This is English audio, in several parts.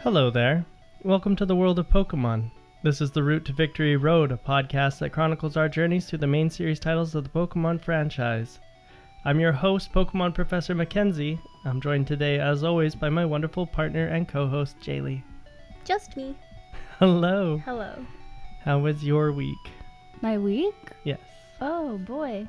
Hello there. Welcome to the world of Pokemon. This is the Route to Victory Road, a podcast that chronicles our journeys through the main series titles of the Pokemon franchise. I'm your host, Pokemon Professor Mackenzie. I'm joined today, as always, by my wonderful partner and co-host, Jaylee. Just me. Hello. Hello. How was your week? My week? Yes. Oh, boy.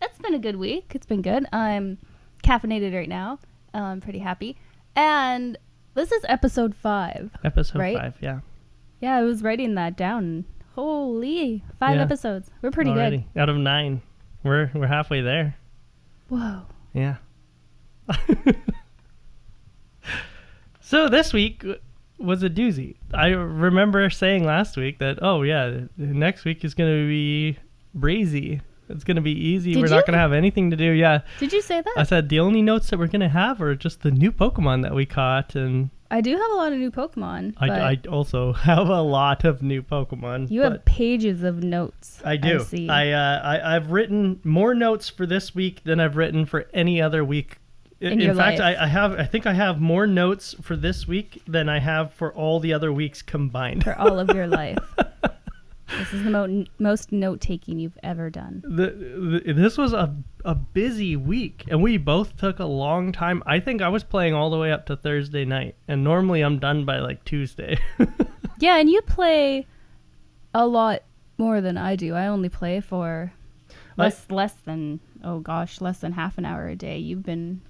It's been a good week. It's been good. I'm caffeinated right now. I'm pretty happy. And this is episode 5. Episode right? 5, yeah. Yeah, I was writing that down. Holy, 5 episodes. We're pretty Already. Good. Out of 9. We're halfway there. Whoa. Yeah. So this week was a doozy. I remember saying last week that, oh yeah, next week is going to be breezy. It's going to be easy. We're not going to have anything to do. Yeah. Did you say that? I said the only notes that we're going to have are just the new Pokemon that we caught. And I do have a lot of new Pokemon. I also have a lot of new Pokemon. You have pages of notes. I do. I've written more notes for this week than I've written for any other week. In fact, I think I have more notes for this week than I have for all the other weeks combined. For all of your life. This is the most note-taking you've ever done. This was a busy week, and we both took a long time. I think I was playing all the way up to Thursday night, and normally I'm done by like Tuesday. Yeah, and you play a lot more than I do. I only play for less than half an hour a day. You've been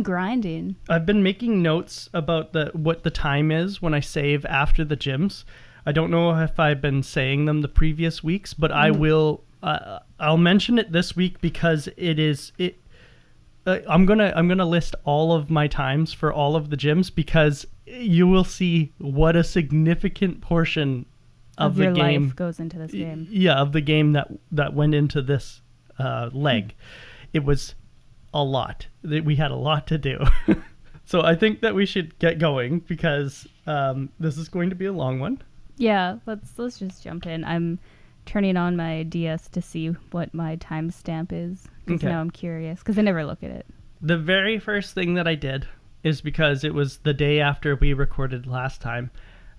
grinding. I've been making notes about what the time is when I save after the gyms. I don't know if I've been saying them the previous weeks, but I will. I'll mention it this week because I'm gonna list all of my times for all of the gyms because you will see what a significant portion of the your game life goes into this game. Yeah, of the game that went into this leg. It was a lot. We had a lot to do. So I think that we should get going because this is going to be a long one. Yeah, let's just jump in. I'm turning on my DS to see what my timestamp is because now I'm curious because I never look at it. The very first thing that I did is because it was the day after we recorded last time.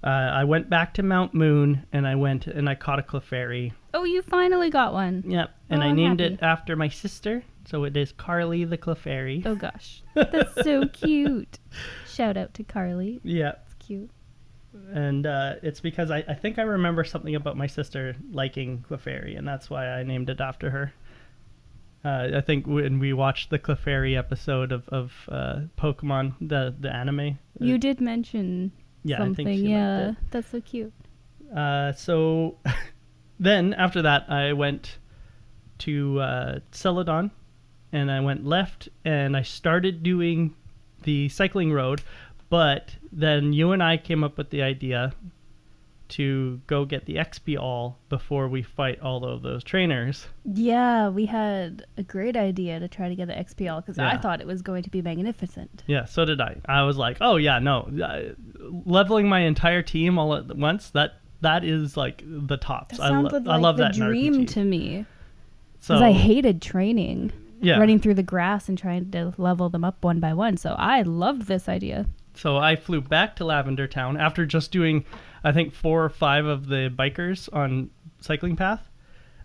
I went back to Mount Moon and I caught a Clefairy. Oh, you finally got one. Yep, and I named it after my sister, so it is Carly the Clefairy. Oh gosh, that's so cute. Shout out to Carly. Yeah, it's cute. And it's because I think I remember something about my sister liking Clefairy, and that's why I named it after her. I think when we watched the Clefairy episode of Pokemon, the anime. You did mention something. I think she liked it. That's so cute. So then after that, I went to Celadon, and I went left, and I started doing the cycling road. But then you and I came up with the idea to go get the XP all before we fight all of those trainers. Yeah, we had a great idea to try to get the XP all because I thought it was going to be magnificent. Yeah, so did I. I was like, oh yeah, no, leveling my entire team all at once, that is like the tops. I love that in RPG. Dream to me. Because I hated training, running through the grass and trying to level them up one by one. So I loved this idea. So I flew back to Lavender Town after just doing, I think, 4 or 5 of the bikers on Cycling Path.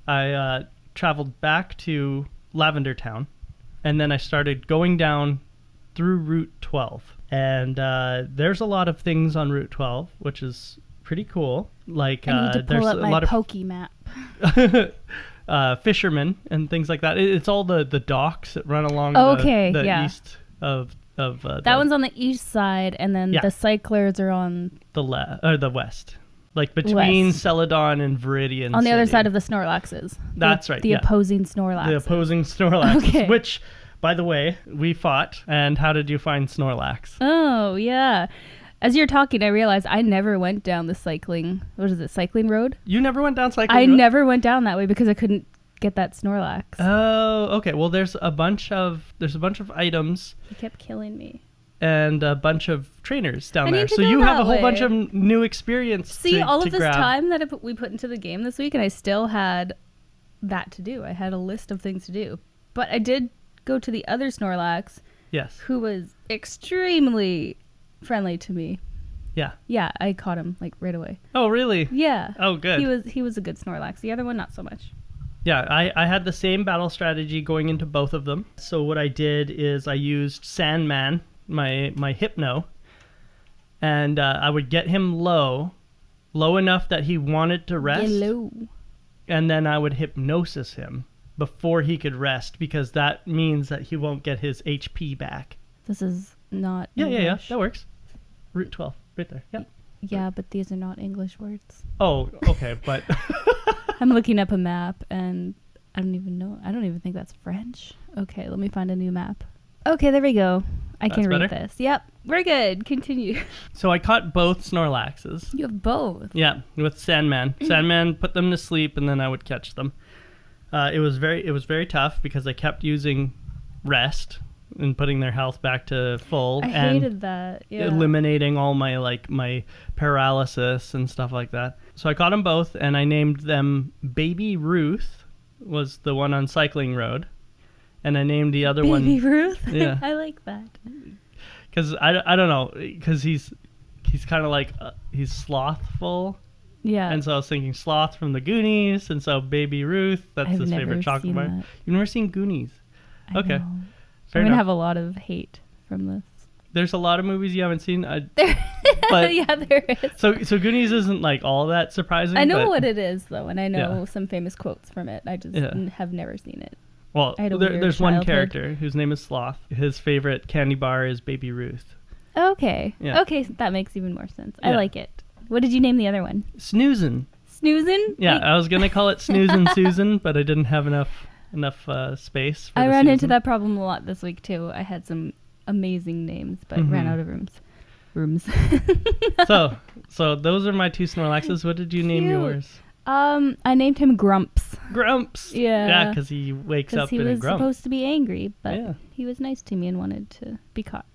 I traveled back to Lavender Town, and then I started going down through Route 12. And there's a lot of things on Route 12, which is pretty cool. Like I need to pull there's up a my lot of Pokemap. Fishermen and things like that. It's all the docks that run along the east of that one's on the east side, and then the cyclers are on the west, like between Celadon and Viridian. On the other side of the Snorlaxes. That's right. The opposing Snorlaxes. The opposing Snorlaxes. Okay. Which, by the way, we fought. And how did you find Snorlax? Oh yeah. As you're talking, I realized I never went down the cycling road. You never went down cycling road? I never went down that way because I couldn't get that Snorlax. Oh, okay. Well, there's a bunch of items. He kept killing me. And a bunch of trainers down there. So you have a whole bunch of new experience. See, all of this time that we put into the game this week, and I still had that to do. I had a list of things to do. But I did go to the other Snorlax. Yes. Who was extremely friendly to me. Yeah. Yeah, I caught him like right away. Oh, really? Yeah. Oh, good. He was a good Snorlax. The other one, not so much. Yeah, I had the same battle strategy going into both of them. So what I did is I used Sandman, my Hypno, and I would get him low enough that he wanted to rest, Yellow. and then I would hypnosis him before he could rest, because that means that he won't get his HP back. This is not Yeah, English. that works. Route 12, right there. Yeah. Yeah, but these are not English words. Oh, okay, but I'm looking up a map and I don't even know. I don't even think that's French. Okay, let me find a new map. Okay, there we go. I can That's read better? this. Yep, we're good. Continue. so I caught both Snorlaxes. You have both. Yeah, with Sandman. Sandman put them to sleep, and then I would catch them. It was very tough because I kept using rest and putting their health back to full, I and hated that. Yeah. eliminating all my paralysis and stuff like that. So I caught them both, and I named them Baby Ruth, was the one on Cycling Road, and I named the other Baby one Ruth. Yeah. I like that. because I don't know, because he's kind of like he's slothful. Yeah. And so I was thinking Sloth from the Goonies, and so Baby Ruth, that's I've his never favorite chocolate seen bar. that. You've never seen Goonies? I Okay. know. Fair I'm enough. gonna have a lot of hate from this. There's a lot of movies you haven't seen, There, but yeah, there is. so Goonies isn't like all that surprising. I know but, what it is though, and I know Yeah. some famous quotes from it. I just Yeah. have never seen it. Well, I had a weird there's one childhood. character whose name is Sloth. His favorite candy bar is Baby Ruth. Okay. Yeah. Okay, that makes even more sense. I Yeah. like it. What did you name the other one? Snoozin'. Snoozin'? Yeah, Like, I was gonna call it Snoozin' Susan, but I didn't have enough space. For I the ran into Susan. that problem a lot this week too. I had some amazing names, but ran Mhm. out of rooms. So those are my two Snorlaxes. What did you name Cute. yours? I named him Grumps Grumps. Yeah. Yeah, because he wakes because up he in a was grump. supposed to be angry, but Yeah. he was nice to me and wanted to be caught.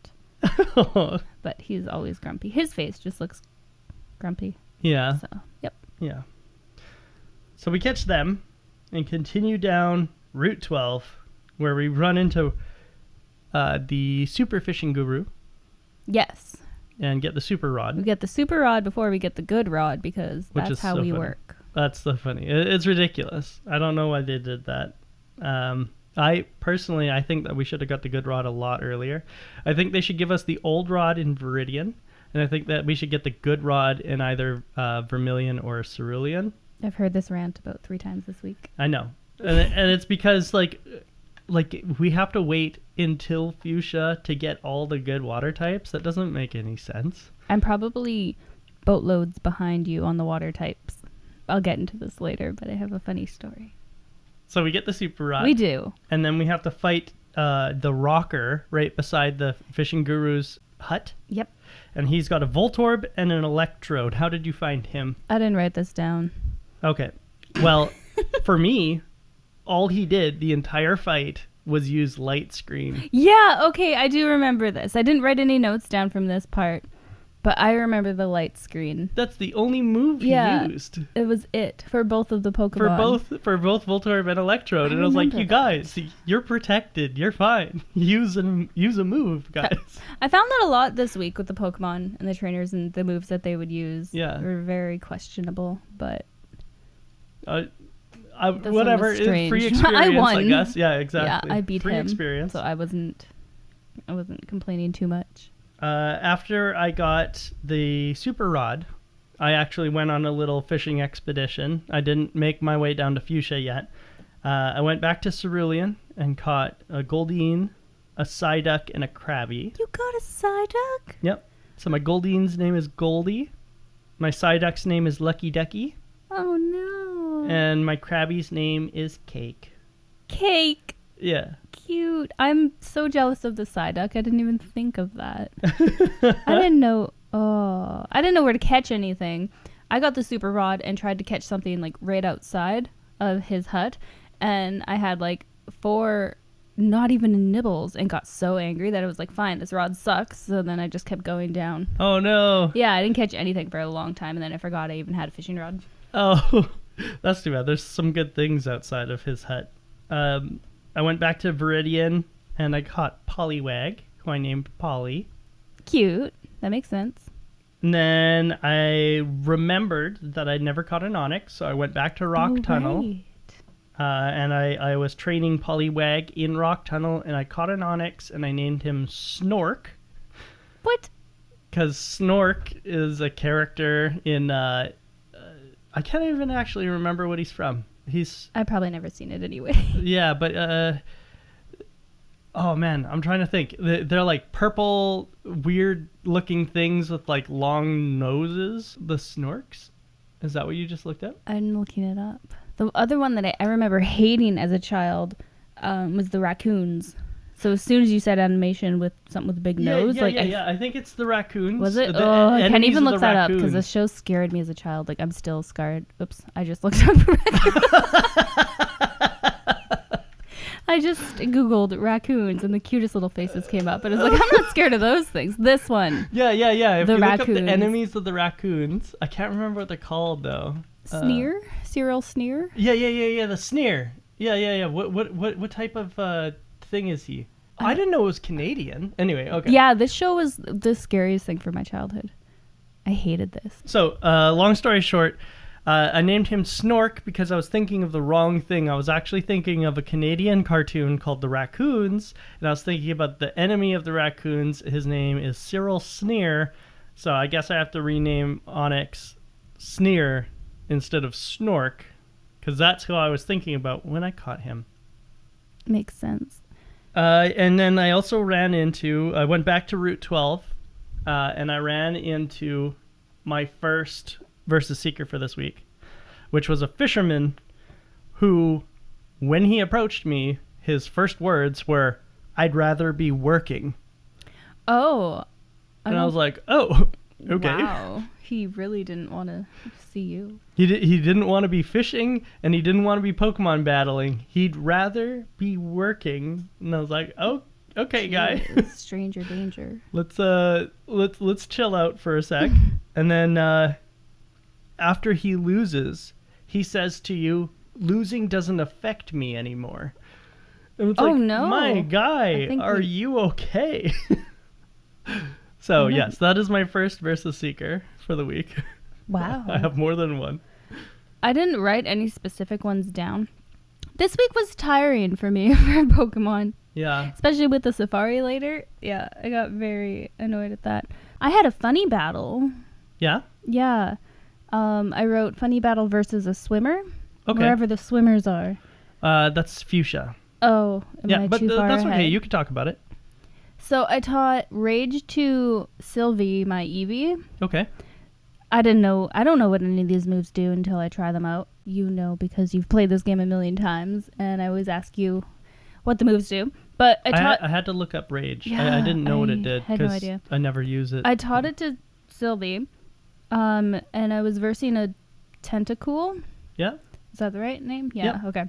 But he's always grumpy. His face just looks grumpy. yeah. So, yep. Yeah. So we catch them and continue down Route 12, where we run into the Super Fishing Guru Yes. and get the Super We Rod. get the super rod before we get the good rod because Which that's is how so we funny. work. That's so funny. It's ridiculous. I don't know why they did that. I think that we should have got the good rod a lot earlier. I think they should give us the old rod in Viridian, and I think that we should get the good rod in either Vermilion or Cerulean. I've heard this rant about 3 times this week. I know, and it's because like we have to wait until Fuschia to get all the good water types. That doesn't make any sense. I'm probably boatloads behind you on the water types. I'll get into this later, but I have a funny story. So we get the Super Rod. We do. And then we have to fight the rocker right beside the fishing guru's hut. Yep. And he's got a Voltorb and an Electrode. How did you find him? I didn't write this down. Okay. Well, for me, all he did the entire fight was use light screen. Yeah, okay, I do remember this. I didn't write any notes down from this part, but I remember the light screen. That's the only move he Yeah. used. It was it for both of the Pokemon. For both Voltorb and Electrode. And I was like, remember you guys, you're protected. You're fine. Use a move, guys. I found that a lot this week with the Pokemon and the trainers and the moves that they would use. Yeah. Were very questionable, but This one Whatever. was It's free strange. experience, I won. guess. Yeah, exactly. yeah, I beat free him. experience. So I wasn't complaining too much. After I got the Super Rod, I actually went on a little fishing expedition. I didn't make my way down to Fuschia yet. I went back to Cerulean and caught a Goldeen, a Psyduck, and a Krabby. You got a Psyduck? Yep. So my Goldeen's name is Goldie. My Psyduck's name is Lucky Ducky. Oh no. And my Krabby's name is Cake. Cake. Yeah. Cute. I'm so jealous of the Psyduck. I didn't even think of that. I didn't know. Oh, I didn't know where to catch anything. I got the super rod and tried to catch something like right outside of his hut, and I had like 4 not even nibbles and got so angry that I was like, fine, this rod sucks. So then I just kept going down. Oh no. Yeah, I didn't catch anything for a long time, and then I forgot I even had a fishing rod. Oh, that's too bad. There's some good things outside of his hut. I went back to Viridian and I caught Poliwag, who I named Polly. Cute. That makes sense. And then I remembered that I'd never caught an onyx, so I went back to Rock Tunnel. Right. And I was training Poliwag in Rock Tunnel, and I caught an onyx, and I named him Snork. What? Because Snork is a character in... I can't even actually remember what he's from. I've probably never seen it anyway. Yeah, but... oh, man, I'm trying to think. They're like purple, weird-looking things with like long noses. The Snorks? Is that what you just looked up? I'm looking it up. The other one that I remember hating as a child was the raccoons. So as soon as you said animation with something with a big nose, I think it's the raccoons. Was it? I can't even look that up because the show scared me as a child. Like I'm still scarred. Oops, I just looked up I just Googled raccoons and the cutest little faces came up. But I was like, I'm not scared of those things. This one. Yeah. If the you raccoons. look up the enemies of the raccoons, I can't remember what they're called though. Sneer? Cyril Sneer? Yeah. The Sneer. Yeah. What type of thing is he? I didn't know it was Canadian. Anyway, okay. Yeah, this show was the scariest thing for my childhood. I hated this. So, long story short, I named him Snork because I was thinking of the wrong thing. I was actually thinking of a Canadian cartoon called The Raccoons, and I was thinking about the enemy of the raccoons. His name is Cyril Sneer, so I guess I have to rename Onyx Sneer instead of Snork, because that's who I was thinking about when I caught him. Makes sense. And then I also I went back to Route 12, and I ran into my first versus seeker for this week, which was a fisherman who, when he approached me, his first words were, "I'd rather be working." Oh. And I was like, oh, okay. Wow. He really didn't want to see you. He didn't want to be fishing, and he didn't want to be Pokemon battling. He'd rather be working. And I was like, oh, okay, guy. Stranger danger. Let's chill out for a sec. And then after he loses, he says to you, "Losing doesn't affect me anymore." And it's no. My guy, are you okay? So, yes, that is my first versus seeker for the week. Wow. I have more than one. I didn't write any specific ones down. This week was tiring for me for Pokemon. Yeah. Especially with the Safari later. Yeah, I got very annoyed at that. I had a funny battle. Yeah? Yeah. I wrote funny battle versus a swimmer. Okay. Wherever the swimmers are. That's Fuschia. Oh, am I but too far that's ahead? okay. You can talk about it. So I taught Rage to Sylvie, my Eevee. Okay. I don't know what any of these moves do until I try them out. You know, because you've played this game a million times, and I always ask you what the moves do. But I had to look up Rage. Yeah, I didn't know what it did. I had no idea. I never use it. I taught it to Sylvie, and I was versing a Tentacool. Yeah. Is that the right name? Yeah. Yep. Okay.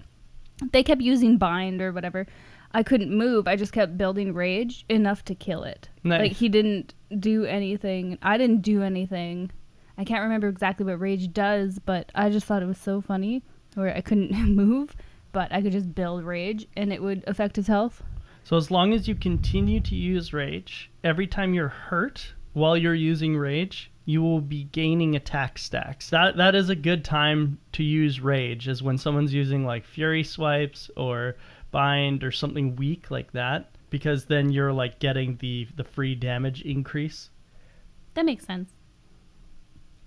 They kept using Bind or whatever. I couldn't move. I just kept building Rage enough to kill it. Nice. Like, he didn't do anything. I didn't do anything. I can't remember exactly what Rage does, but I just thought it was so funny where I couldn't move, but I could just build Rage and it would affect his health. So as long as you continue to use Rage, every time you're hurt while you're using Rage, you will be gaining attack stacks. That is a good time to use Rage, is when someone's using like Fury Swipes or Bind or something weak like that, because then you're like getting the free damage increase. That makes sense.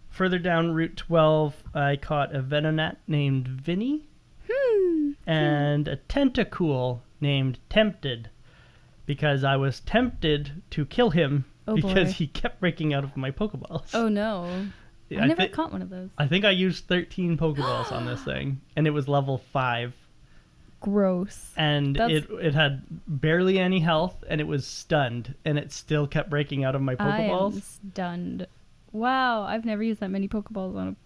Further down Route 12, I caught a Venonat named Vinny and a Tentacool named Tempted, because I was tempted to kill him because he kept breaking out of my Pokeballs. Oh no. I never caught one of those. I think I used 13 Pokeballs on this thing, and it was level 5. Gross. And it had barely any health, and it was stunned, and it still kept breaking out of my Pokeballs. I am stunned. Wow, I've never used that many Pokeballs on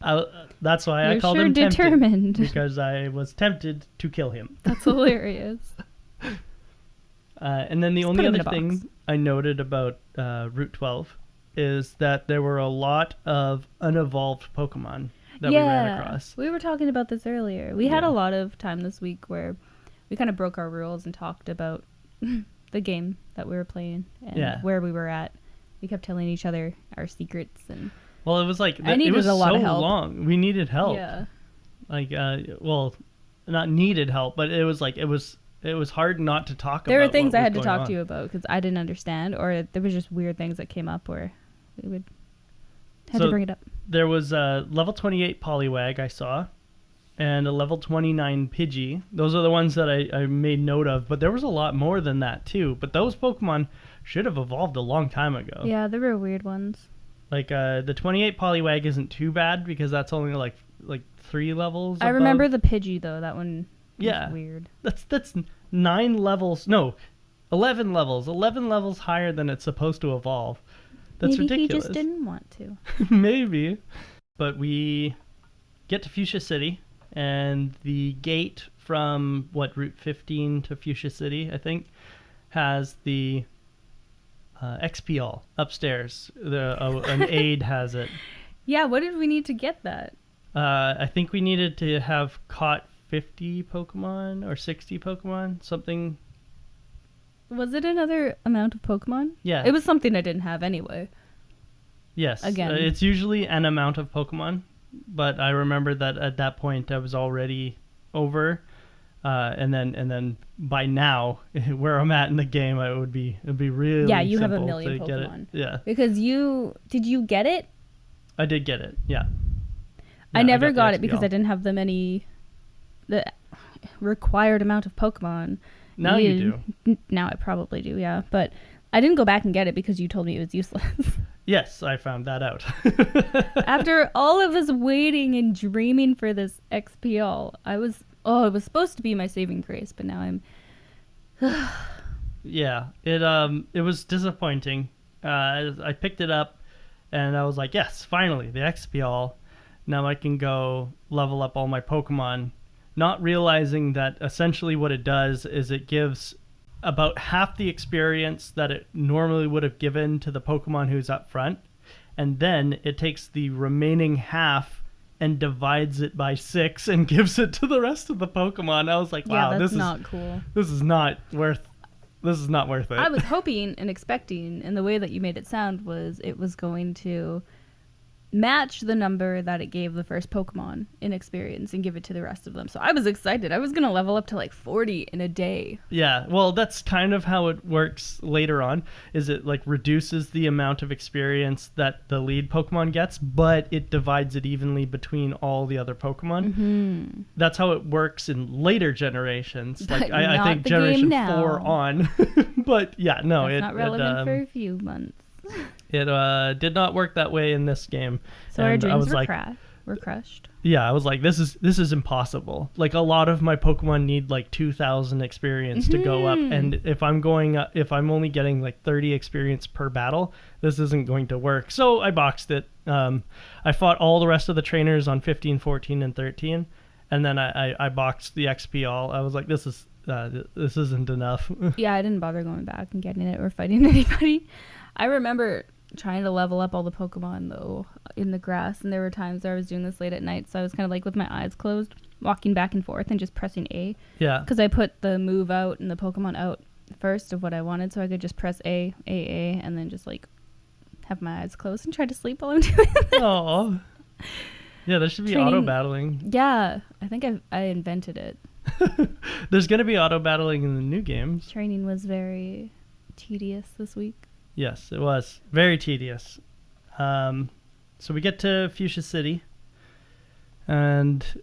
a... that's why I called him determined. Tempted, because I was tempted to kill him. That's hilarious. And then the only other thing I noted about Route 12 is that there were a lot of unevolved Pokemon that we ran across. We were talking about this earlier. We had a lot of time this week where we kind of broke our rules and talked about the game that we were playing and where we were at. We kept telling each other our secrets, and Well, it was like I needed it was a lot so of help. long. We needed help. yeah. Like, well, not needed help, but it was like it was hard not to talk There about. were things what I was had to going talk on. to you about because I didn't understand, or there was just weird things that came up where we would had So to bring it up. There was a level 28 Poliwag I saw, and a level 29 Pidgey. Those are the ones that I made note of, but there was a lot more than that too. But those Pokemon should have evolved a long time ago. Yeah, there were weird ones. Like the 28 Poliwag isn't too bad because that's only like 3 levels. I remember the Pidgey though. That one was Yeah. weird. That's 9 levels. No, 11 levels. 11 levels higher than it's supposed to evolve. That's Maybe ridiculous. he just didn't want to. Maybe. But we get to Fuschia City, and the gate from Route 15 to Fuschia City, I think, has the XPL upstairs. An aide has it. Yeah, what did we need to get that? I think we needed to have caught 50 Pokemon or 60 Pokemon, something. Was it another amount of Pokemon? Yeah. It was something I didn't have anyway. Yes. Again. It's usually an amount of Pokemon, but I remember that at that point I was already over, and then by now where I'm at in the game, it'd be really Yeah, you have a simple million to get it. Pokemon. Yeah, Because did you get it? I did get it. Yeah. I Yeah, never the got it because XPL. I didn't have the required amount of Pokemon. Now you do. Now I probably do, yeah. But I didn't go back and get it because you told me it was useless. Yes, I found that out. After all of us waiting and dreaming for this XPL, it was supposed to be my saving grace, but now I'm Yeah, it was disappointing. I picked it up, and I was like, yes, finally, the XPL. Now I can go level up all my Pokemon, not realizing that essentially what it does is it gives about half the experience that it normally would have given to the Pokemon who's up front, and then it takes the remaining half and divides it by 6 and gives it to the rest of the Pokemon. I was like, wow, yeah, that's this not cool. is not worth it. I was hoping and expecting, and the way that you made it sound was it was going to match the number that it gave the first Pokemon in experience and give it to the rest of them. So I was excited. I was going to level up to like 40 in a day. Yeah, well, that's kind of how it works later on, is it like reduces the amount of experience that the lead Pokemon gets, but it divides it evenly between all the other Pokemon. Mm-hmm. That's how it works in later generations. Like But I not think the generation game now. 4 on. But yeah, no, That's not relevant for a few months. it did not work that way in this game. So our And I dreams was were, like, were crushed. yeah, I was like, this is impossible. Like a lot of my Pokemon need like 2,000 experience to go up, and if I'm only getting like 30 experience per battle, this isn't going to work. So I boxed it. I fought all the rest of the trainers on 15, 14, and 13, and then I boxed the XP all. I was like, this isn't enough. Yeah, I didn't bother going back and getting it or fighting anybody. I remember trying to level up all the Pokemon though in the grass, and there were times where I was doing this late at night, so I was kind of like with my eyes closed, walking back and forth and just pressing A. Yeah. Because I put the move out and the Pokemon out first of what I wanted, so I could just press A, and then just like have my eyes closed and try to sleep while I'm doing it. Oh. Yeah, there should be Training- auto battling. Yeah, I think I invented it. There's gonna be auto battling in the new games. Training was very tedious this week. Yes, it was very tedious. So we get to Fuchsia City, and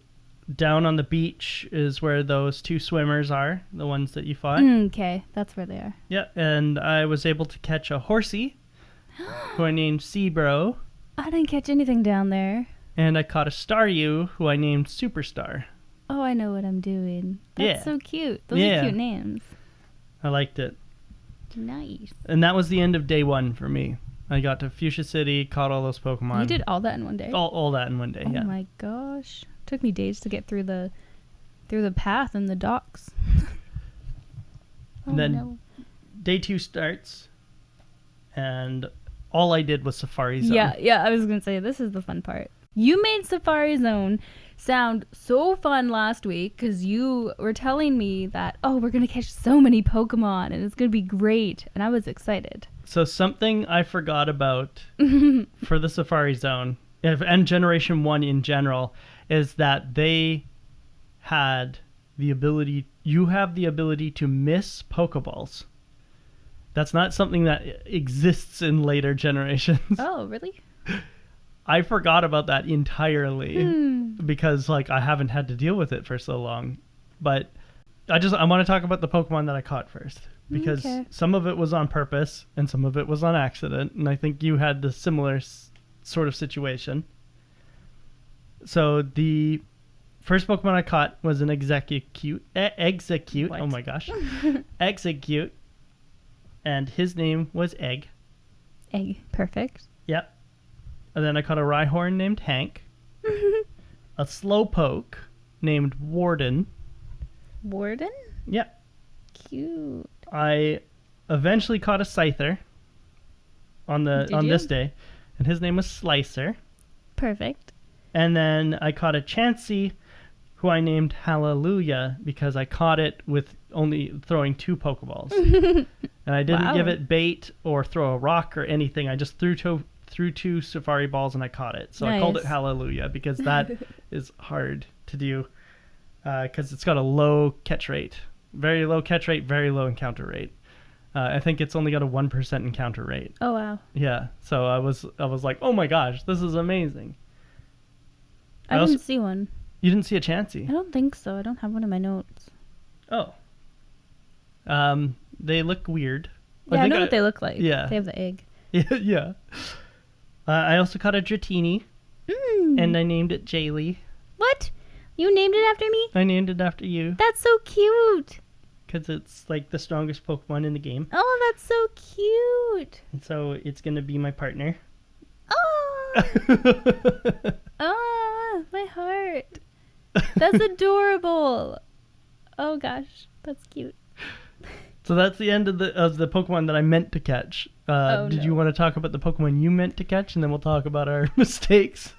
down on the beach is where those 2 swimmers are, the ones that you fought. Okay, that's where they are. Yeah, and I was able to catch a horsey, who I named Seabro, I didn't catch anything down there. and I caught a Staryu, who I named Superstar. Oh, I know what I'm doing. That's Yeah. so cute. Those Yeah. are cute names. I liked it. Nice. And that was the end of day 1 for me. I got to Fuchsia City, caught all those Pokemon. You did all that in one day? all that in one day, Oh yeah. my gosh. Took me days to get through the path and the docks. And then no. day 2 starts, and all I did was Safari Zone. Yeah, I was going to say, this is the fun part. You made Safari Zone sound so fun last week because you were telling me that, oh, we're going to catch so many Pokemon and it's going to be great. And I was excited. So something I forgot about for the Safari Zone and Generation 1 in general is that they had the ability, you have the ability to miss Pokeballs. That's not something that exists in later generations. Oh, really? I forgot about that entirely because like I haven't had to deal with it for so long. But I want to talk about the Pokemon that I caught first because some of it was on purpose and some of it was on accident, and I think you had the similar sort of situation. So the first Pokemon I caught was an Execute. What? Oh my gosh. Execute. And his name was Egg. Egg. Perfect. Yep. And then I caught a Rhyhorn named Hank. A Slowpoke named Warden. Warden? Yep. Cute. I eventually caught a Scyther on this day, and his name was Slicer. Perfect. And then I caught a Chansey, who I named Hallelujah because I caught it with only throwing 2 Pokeballs. And I didn't give it bait or throw a rock or anything. I just threw 2 Safari balls and I caught it. So I called it Hallelujah because that is hard to do because it's got a low catch rate. Very low catch rate, very low encounter rate. I think it's only got a 1% encounter rate. Oh, wow. Yeah. So I was like, oh my gosh, this is amazing. I didn't see one. You didn't see a Chansey? I don't think so. I don't have one in my notes. Oh. They look weird. Yeah, I know what they look like. Yeah. They have the egg. Yeah. I also caught a Dratini, and I named it Jaylee. What? You named it after me? I named it after you. That's so cute. Because it's like the strongest Pokemon in the game. Oh, that's so cute. And so it's going to be my partner. Oh. Oh, my heart. That's adorable. Oh, gosh. That's cute. So that's the end of the Pokemon that I meant to catch. Did you want to talk about the Pokemon you meant to catch, and then we'll talk about our mistakes?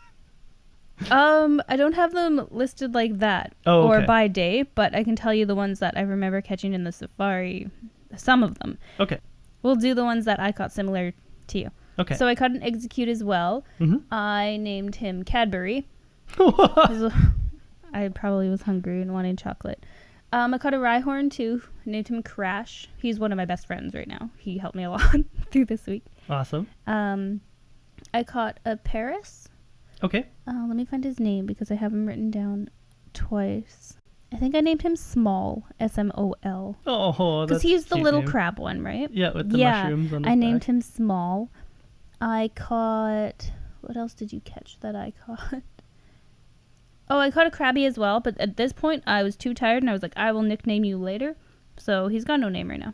I don't have them listed like that or by day, but I can tell you the ones that I remember catching in the safari. Some of them. Okay. We'll do the ones that I caught similar to you. Okay. So I caught an Execute as well. Mm-hmm. I named him Cadbury. I probably was hungry and wanted chocolate. I caught a Rhyhorn too. I named him Crash. He's one of my best friends right now. He helped me a lot through this week. Awesome. I caught a Paris. Okay. Let me find his name because I have him written down twice. I think I named him Small, S-M-O-L. Oh, that's because he's the little name. Crab one, right? Yeah, with the mushrooms on his I named back. him Small. I caught... What else did you catch that I caught? Oh, I caught a Krabby as well, but at this point, I was too tired, and I was like, I will nickname you later. So he's got no name right now.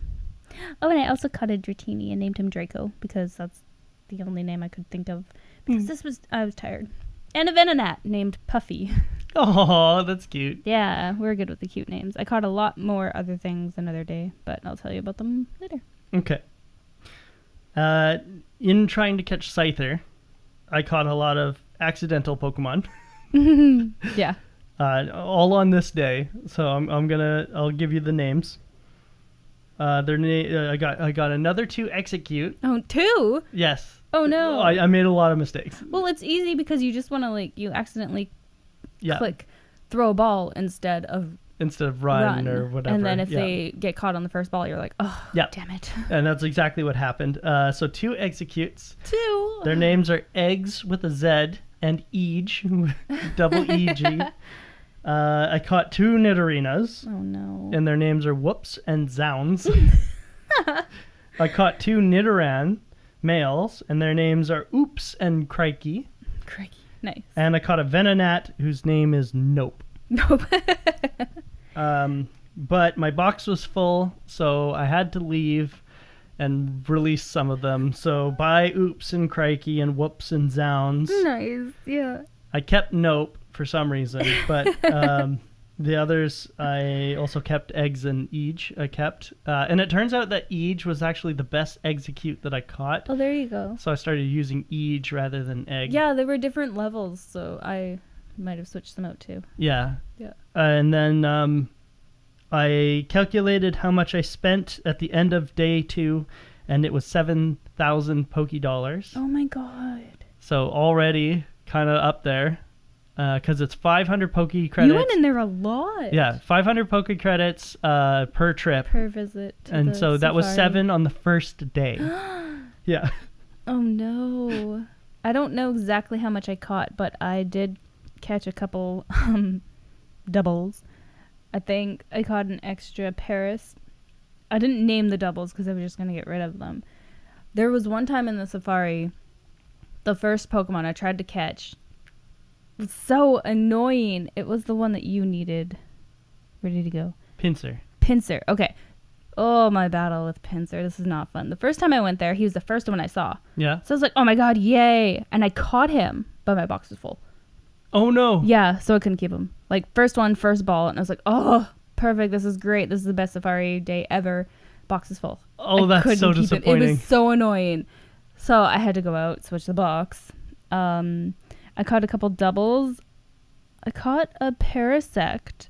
Oh, and I also caught a Dratini and named him Draco, because that's the only name I could think of. Because I was tired. And a Venonat named Puffy. Oh, that's cute. Yeah, we're good with the cute names. I caught a lot more other things another day, but I'll tell you about them later. Okay. In trying to catch Scyther, I caught a lot of accidental Pokemon. Yeah. All on this day. So I'll give you the names. I got another 2 Execute. Oh, 2? Yes. Oh no. I made a lot of mistakes. Well, it's easy because you just want to you accidentally Yeah. click throw a ball instead of run or whatever. And then if they get caught on the first ball, you're like, oh, damn it. And that's exactly what happened. So 2 Executes. 2. Their names are Eggs with a Z and Eege, double E-G. I caught 2 Nidorinas. Oh no. And their names are Whoops and Zounds. I caught 2 Nidoran males, and their names are Oops and Crikey. Crikey. Nice. And I caught a Venonat whose name is Nope. Nope. But my box was full, so I had to leave and release some of them. So bye Oops and Crikey and Whoops and Zounds. Nice. Yeah. I kept Nope for some reason, but The others, I also kept eggs and Eej. And it turns out that Eej was actually the best execute that I caught. Oh, there you go. So I started using Eej rather than egg. Yeah, there were different levels, so I might have switched them out too. Yeah. Yeah. And then I calculated how much I spent at the end of day 2, and it was 7,000 Poké Dollars. Oh my god. So already kind of up there. Because it's 500 Poké credits. You went in there a lot. Yeah, 500 Poké credits per trip. Per visit. And so that was 7 on the first day. Yeah. Oh no. I don't know exactly how much I caught, but I did catch a couple doubles. I think I caught an extra Paris. I didn't name the doubles because I was just going to get rid of them. There was one time in the safari, the first Pokemon I tried to catch was so annoying. It was the one that you needed. Where did he go? Pinsir. Pinsir. Okay. Oh, my battle with Pinsir. This is not fun. The first time I went there, he was the first one I saw. Yeah. So I was like, oh my god, yay. And I caught him, but my box was full. Oh no. Yeah, so I couldn't keep him. Like, first one, first ball. And I was like, oh, perfect. This is great. This is the best safari day ever. Box is full. Oh, I that's couldn't so keep disappointing. It was so annoying. So I had to go out, switch the box. I caught a couple doubles. I caught a Parasect,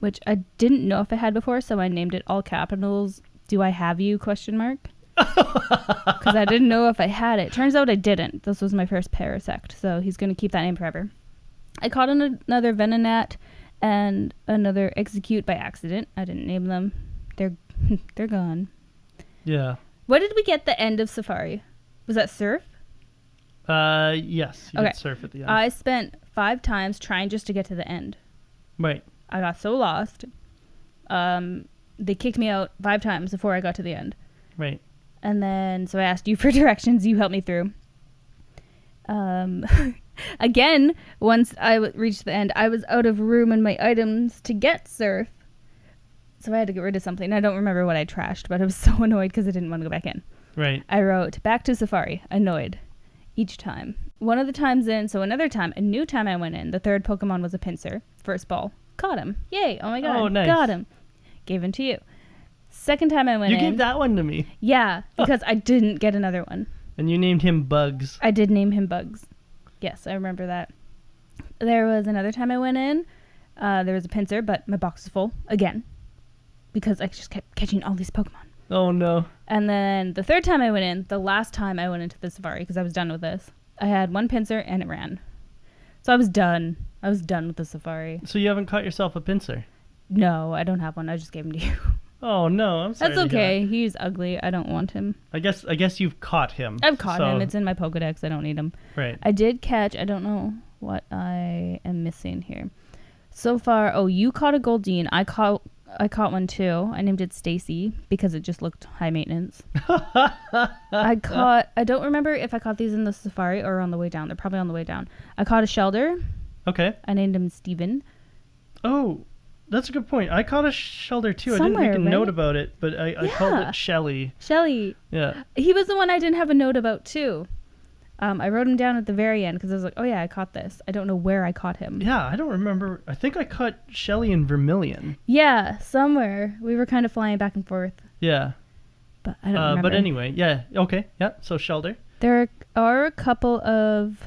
which I didn't know if I had before, so I named it all capitals. Do I have you? ? Because I didn't know if I had it. Turns out I didn't. This was my first Parasect, so he's going to keep that name forever. I caught another Venonat and another Execute by accident. I didn't name them. They're gone. Yeah. What did we get the end of Safari? Was that Surf? Yes. You Okay. did surf at the end. I spent 5 times trying just to get to the end. Right. I got so lost. They kicked me out 5 times before I got to the end. Right. And then, so I asked you for directions. You helped me through. Again, once I reached the end, I was out of room in my items to get Surf. So I had to get rid of something. I don't remember what I trashed, but I was so annoyed because I didn't want to go back in. Right. I wrote, back to Safari, annoyed. Each time. One of the times in, so another time, a new time I went in, the third Pokemon was a Pinsir. First ball. Caught him. Yay. Oh my god. Oh, nice. Got him. Gave him to you. Second time I went in. You gave that one to me. Yeah, because I didn't get another one. And you named him Bugs. I did name him Bugs. Yes, I remember that. There was another time I went in. There was a Pinsir, but my box was full again. Because I just kept catching all these Pokemon. Oh no. And then the third time I went in, the last time I went into the safari, because I was done with this, I had one Pinsir and it ran. So I was done. I was done with the safari. So you haven't caught yourself a Pinsir? No, I don't have one. I just gave him to you. Oh no, I'm sorry. That's to hear okay. He's ugly. I don't want him. that. I guess you've caught him. I've caught him. It's in my Pokedex. I don't need him. Right. I did catch. I don't know what I am missing here. So far, you caught a Goldeen. I caught one too. I named it Stacy because it just looked high maintenance. I don't remember if I caught these in the safari or on the way down. They're probably on the way down. I caught a Shelder. Okay. I named him Steven. Oh, that's a good point. I caught a Shelder too. Somewhere, I didn't make a right? note about it, but I called it Shelly. Shelly. Yeah. He was the one I didn't have a note about too. I wrote him down at the very end because I was like, oh yeah, I caught this. I don't know where I caught him. Yeah, I don't remember. I think I caught Shelly in Vermilion. Yeah, somewhere. We were kind of flying back and forth. Yeah. But I don't remember. But anyway, yeah. Okay. Yeah. So Shelder. There are a couple of...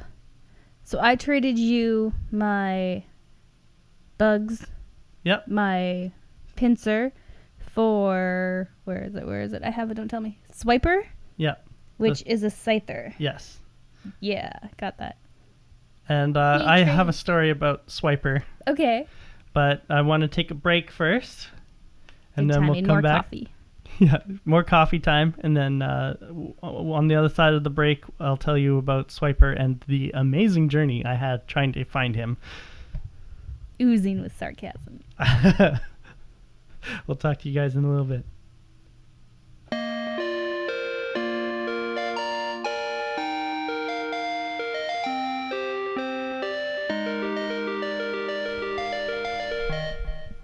So I traded you my Bugs. Yep. My Pinsir for... Where is it? I have it. Don't tell me. Swiper? Yeah. Which is a Scyther. Yes. Yeah, got that. And I have a story about Swiper. Okay. But I want to take a break first. And Big then time. we'll Need come more back. Coffee. Yeah, more coffee time. And then on the other side of the break, I'll tell you about Swiper and the amazing journey I had trying to find him. Oozing with sarcasm. We'll talk to you guys in a little bit.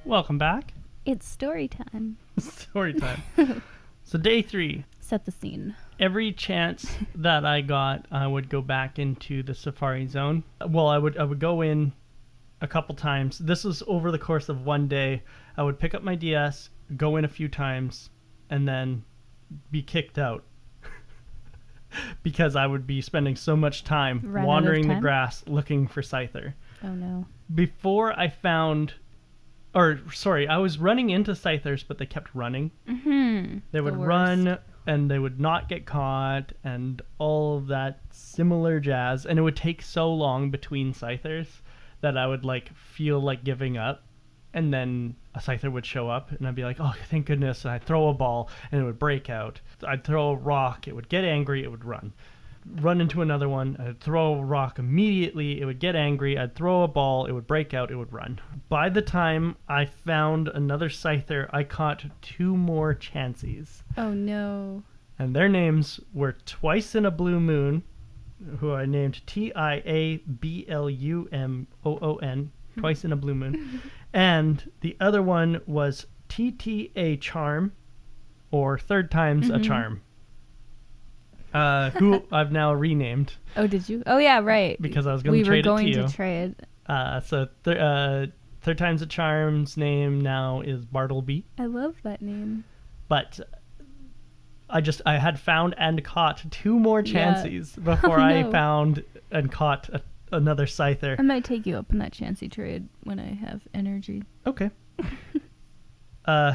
Welcome back. It's story time. Story time. So day 3. Set the scene. Every chance that I got, I would go back into the safari zone. Well, I would go in a couple times. This was over the course of one day. I would pick up my DS, go in a few times, and then be kicked out because I would be spending so much time Run out of wandering the time? grass looking for Scyther. Oh no. Before I found, or sorry, I was running into Scythers, but they kept running. Mm-hmm. They would run and they would not get caught and all of that similar jazz. And it would take so long between Scythers that I would like feel like giving up. And then a Scyther would show up and I'd be like, oh, thank goodness. And I'd throw a ball and it would break out. I'd throw a rock. It would get angry. It would run. Run into another one. I'd throw a rock immediately. It would get angry. I'd throw a ball. It would break out. It would run. By the time I found another Scyther, I caught 2 more Chanseys. Oh no. And their names were Twice in a Blue Moon, who I named Tiablumoon, Twice in a Blue Moon. And the other one was TTA Charm, or Third Time's a Charm, who I've now renamed. Oh, did you? Oh yeah, right. Because I was going to trade it to you. We were going to trade. So Third Time's a Charm's name now is Bartleby. I love that name. But I had found and caught 2 more Chanseys before I found and caught another Scyther. I might take you up on that Chansey trade when I have energy. Okay.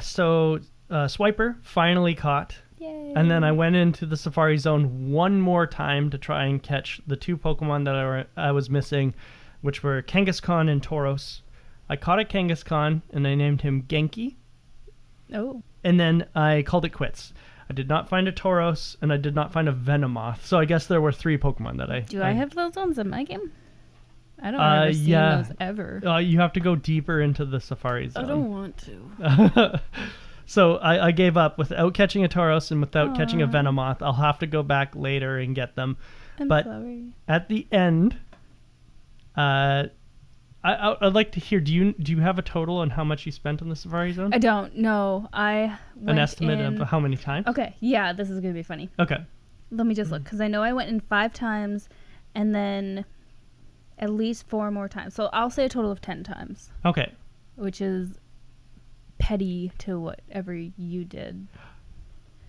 So Swiper finally caught. Yay. And then I went into the Safari Zone one more time to try and catch the 2 Pokemon that I was missing, which were Kangaskhan and Tauros. I caught a Kangaskhan and I named him Genki. Oh. And then I called it quits. I did not find a Tauros and I did not find a Venomoth. So I guess there were 3 Pokemon that I... Do I have those ones in my game? I don't remember seeing those ever. You have to go deeper into the Safari Zone. I don't want to. So I gave up without catching a Tauros and without catching a Venomoth. I'll have to go back later and get them. But sorry. At the end, I'd like to hear. Do you have a total on how much you spent on the Safari Zone? I don't know. An estimate of how many times? Okay. Yeah, this is gonna be funny. Okay. Let me just look, because I know I went in 5 times, and then at least 4 more times. So I'll say a total of 10 times. Okay. Which is petty to whatever you did.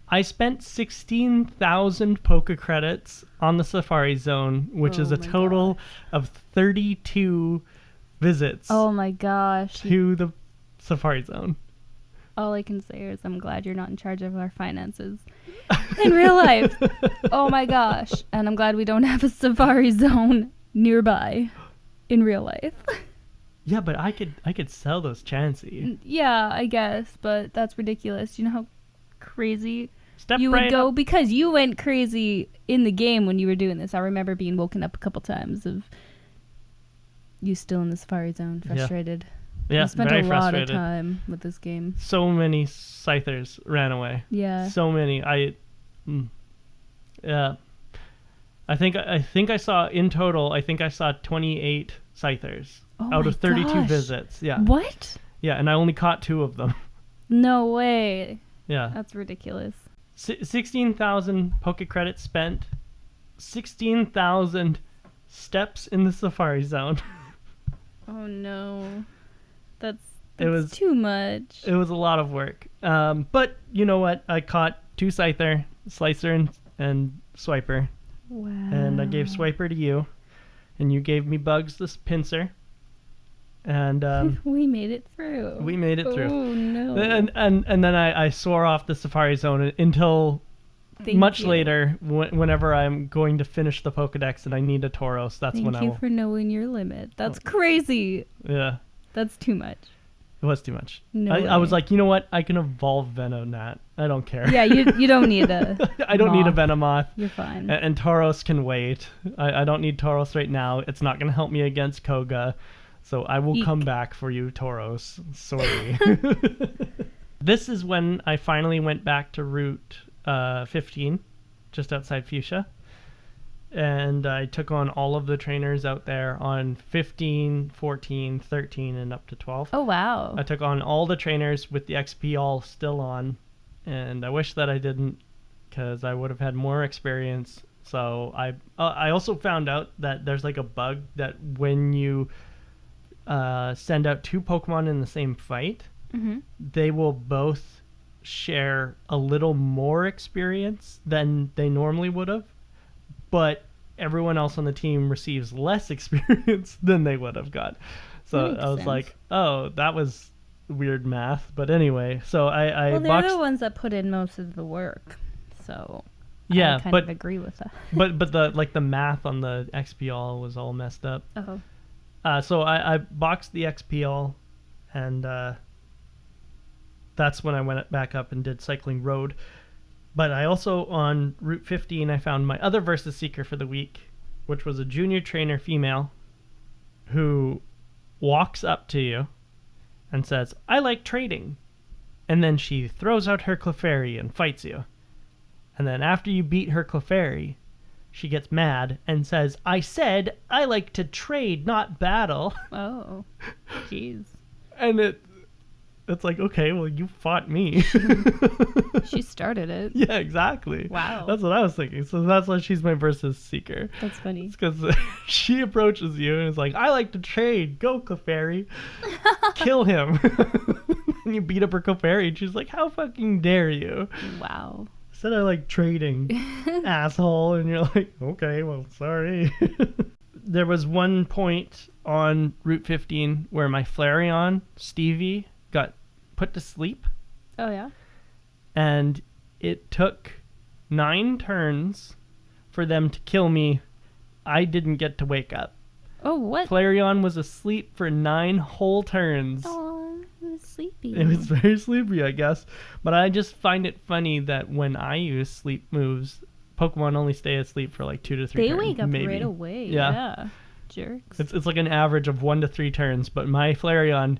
I spent 16,000 Poké Credits on the Safari Zone, which is a total of 32 visits. Oh my gosh. To the Safari Zone. All I can say is I'm glad you're not in charge of our finances in real life. Oh my gosh. And I'm glad we don't have a Safari Zone nearby in real life. Yeah, but I could sell those Chansey. Yeah, I guess, but that's ridiculous. You know how crazy you right would go? up. Because you went crazy in the game when you were doing this. I remember being woken up a couple times of you still in the Safari Zone, frustrated. Yeah, I spent very a lot frustrated. of time with this game. So many Scythers ran away. Yeah. So many. Yeah. I think I saw in total. I think I saw 28 Scythers out of 32 visits. Yeah. What? Yeah, and I only caught 2 of them. No way. Yeah. That's ridiculous. 16,000 Poké Credits spent. 16,000 steps in the Safari Zone. Oh no. That's was too much. It was a lot of work. But you know what? I caught 2 Scyther, Slicer and Swiper. Wow. And I gave Swiper to you. And you gave me Bugs this pincer. And we made it through. We made it through. Oh no. And then I swore off the Safari Zone until much later, whenever I'm going to finish the Pokedex and I need a Tauros. That's when I will. Thank you for knowing your limit. That's crazy. Yeah. That's too much. It was too much. No I was like, you know what? I can evolve Venonat. I don't care. Yeah, you don't need a I don't need a moth. Venomoth. You're fine. And Tauros can wait. I don't need Tauros right now. It's not going to help me against Koga. So I will come back for you, Tauros. Sorry. This is when I finally went back to Route 15, just outside Fuschia. And I took on all of the trainers out there on 15, 14, 13, and up to 12. Oh, wow. I took on all the trainers with the XP all still on. And I wish that I didn't, because I would have had more experience. So I also found out that there's like a bug that when you send out two Pokemon in the same fight, Mm-hmm. they will both share a little more experience than they normally would have, but everyone else on the team receives less experience than they would have got. So That makes I was sense. like, oh, that was weird math. But anyway, so I Well, they're boxed. the ones that put in most of the work, so Yeah, I kind but of agree with that. but the math on the XPL was all messed up. Oh, So I boxed the XPL, and that's when I went back up and did Cycling Road. But I also, on Route 15, I found my other Versus Seeker for the week, which was a junior trainer female who walks up to you and says, I like trading. And then she throws out her Clefairy and fights you. And then after you beat her Clefairy, she gets mad and says, I said I like to trade, not battle. oh, jeez. And it's like, okay, well, you fought me. She started it. Yeah, exactly. Wow. That's what I was thinking. So that's why she's my Versus Seeker. That's funny. It's because she approaches you and is like, I like to trade. Go, Clefairy. Kill him. And you beat up her Clefairy. And she's like, how fucking dare you? Wow. I said I like trading, asshole. And you're like, okay, well, sorry. There was one point on Route 15 where my Flareon, Stevie, got put to sleep. Oh yeah. And it took 9 turns for them to kill me. I didn't get to wake up. Oh what? Flareon was asleep for 9 whole turns. Oh, it was sleepy. It was very sleepy, I guess. But I just find it funny that when I use sleep moves, Pokemon only stay asleep for like 2 to 3 They turns. wake up maybe. right away. Yeah. Yeah. Jerks. It's like an average of 1 to 3 turns, but my Flareon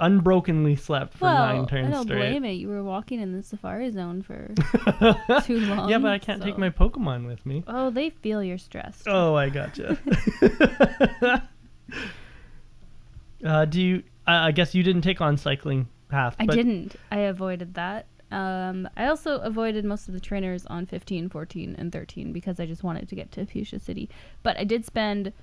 unbrokenly slept for 9 turns I don't straight. blame it. You were walking in the Safari Zone for too long. Yeah, but I can't take so- my Pokemon with me. Oh, they feel you're stressed. Oh, I gotcha. I guess you didn't take on Cycling Path. I but didn't. I avoided that. I also avoided most of the trainers on 15, 14, and 13 because I just wanted to get to Fuschia City. But I did spend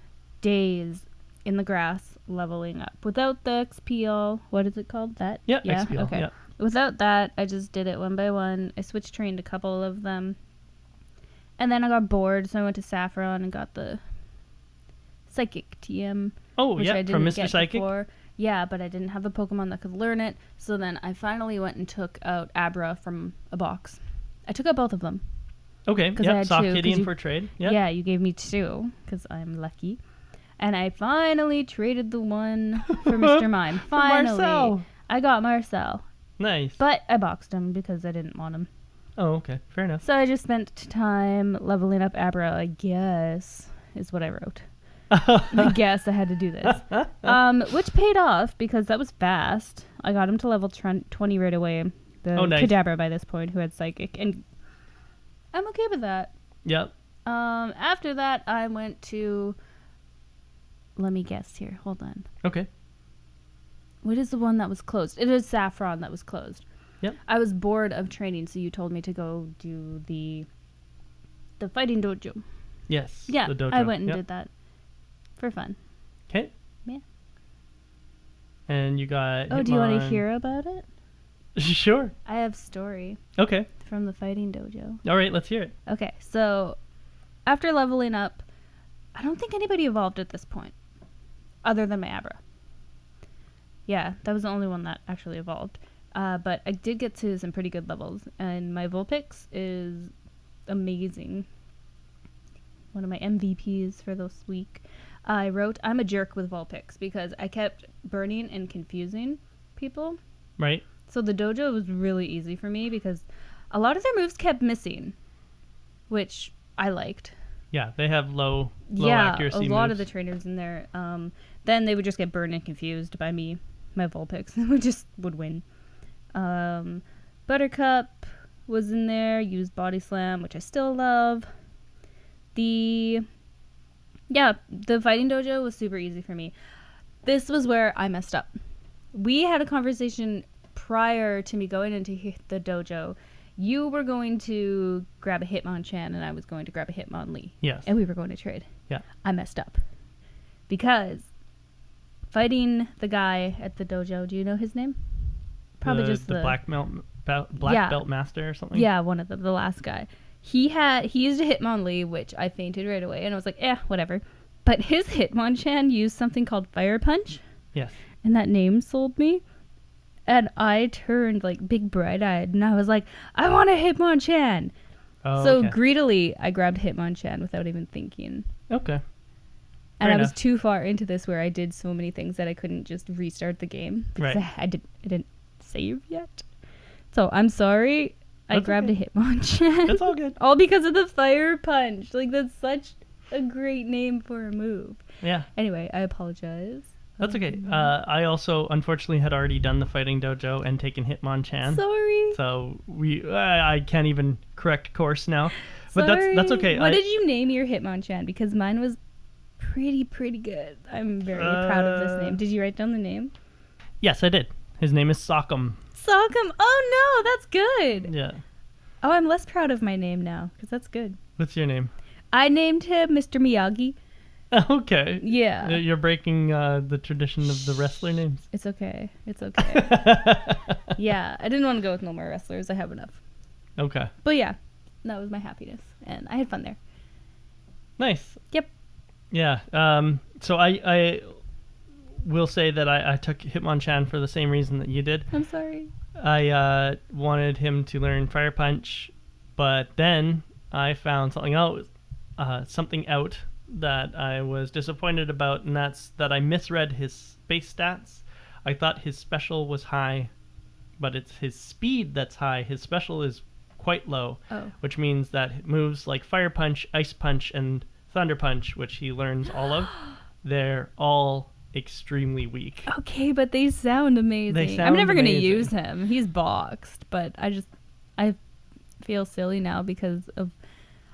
days in the grass leveling up. Without the XPL, what is it called? That? Yeah, XPL, Okay. yeah. Without that, I just did it one by one. I switch trained a couple of them. And then I got bored, so I went to Saffron and got the Psychic TM. Oh, Which yeah, I didn't from Mr. get Psychic. before. Yeah, but I didn't have a Pokemon that could learn it. So then I finally went and took out Abra from a box. I took out both of them. Okay, 'Cause I yeah, had Soft 2, 'cause Kitty you- for trade. Yeah. Yeah, you gave me 2 because I'm lucky. And I finally traded the one for Mr. Mime. Finally. Marcel. I got Marcel. Nice. But I boxed him because I didn't want him. Oh, okay, fair enough. So I just spent time leveling up Abra, I guess, is what I wrote. I guess I had to do this. Which paid off because that was fast. I got him to level 20 right away. The nice. Kadabra by this point who had Psychic. And I'm okay with that. Yep. After that, I went to... Let me guess here. Hold on. Okay. What is the one that was closed? It is Saffron that was closed. Yep. I was bored of training, so you told me to go do the fighting dojo. Yes. Yeah, The dojo. I went and Yep. did that for fun. Okay. Yeah. And you got. Oh, do you want to Hitmon. hear about it? Sure. I have story Okay. from the fighting dojo. All right, let's hear it. Okay, so after leveling up, I don't think anybody evolved at this point, other than my Abra. Yeah, that was the only one that actually evolved. But I did get to some pretty good levels, and my Vulpix is amazing. One of my MVPs for this week. I wrote, I'm a jerk with Vulpix because I kept burning and confusing people. Right. So the dojo was really easy for me because a lot of their moves kept missing, which I liked. Yeah, they have low Yeah, accuracy a lot of moves. the trainers in there. Then they would just get burned and confused by me, my Vulpix, and we just would win. Buttercup was in there, used Body Slam, which I still love. The fighting dojo was super easy for me. This was where I messed up. We had a conversation prior to me going into the dojo. You were going to grab a Hitmonchan and I was going to grab a Hitmonlee. Yes. And we were going to trade. Yeah. I messed up. because fighting the guy at the dojo, do you know his name? Probably just the black belt master or something. Yeah, one of them, the last guy. He used a Hitmonlee, which I fainted right away, and I was like, whatever. But his Hitmonchan used something called Fire Punch. Yes. And that name sold me. And I turned like big bright-eyed, and I was like, I want a Hitmonchan! Oh, so okay. greedily, I grabbed Hitmonchan without even thinking. Okay. And Fair I was enough. too far into this where I did so many things that I couldn't just restart the game. Because Right. I didn't save yet. So I'm sorry. I That's grabbed okay. a Hitmonchan. That's all good. All because of the Fire Punch. Like, that's such a great name for a move. Yeah. Anyway, I apologize. That's okay. I also, unfortunately, had already done the fighting dojo and taken Hitmonchan. Sorry. So I can't even correct course now. But that's okay. What did you name your Hitmonchan? Because mine was pretty good. I'm very proud of this name. Did you write down the name? Yes, I did. His name is Sock'em. Sock'em. Oh no, that's good. Yeah. Oh, I'm less proud of my name now because that's good. What's your name? I named him Mr. Miyagi. Okay. Yeah. You're breaking the tradition of the wrestler names. It's okay. It's okay. Yeah, I didn't want to go with no more wrestlers. I have enough. Okay. But yeah, that was my happiness, and I had fun there. Nice. Yep. Yeah. So I will say that I took Hitmonchan for the same reason that you did. I'm sorry. I wanted him to learn Fire Punch, but then I found something out that I was disappointed about, and that's that I misread his base stats. I thought his special was high, but it's his speed that's high. His special is quite low, which means that moves like Fire Punch, Ice Punch, and Thunder Punch, which he learns all of, they're all extremely weak. Okay, but they sound amazing. They sound I'm never going to amazing. use him. He's boxed, but I feel silly now because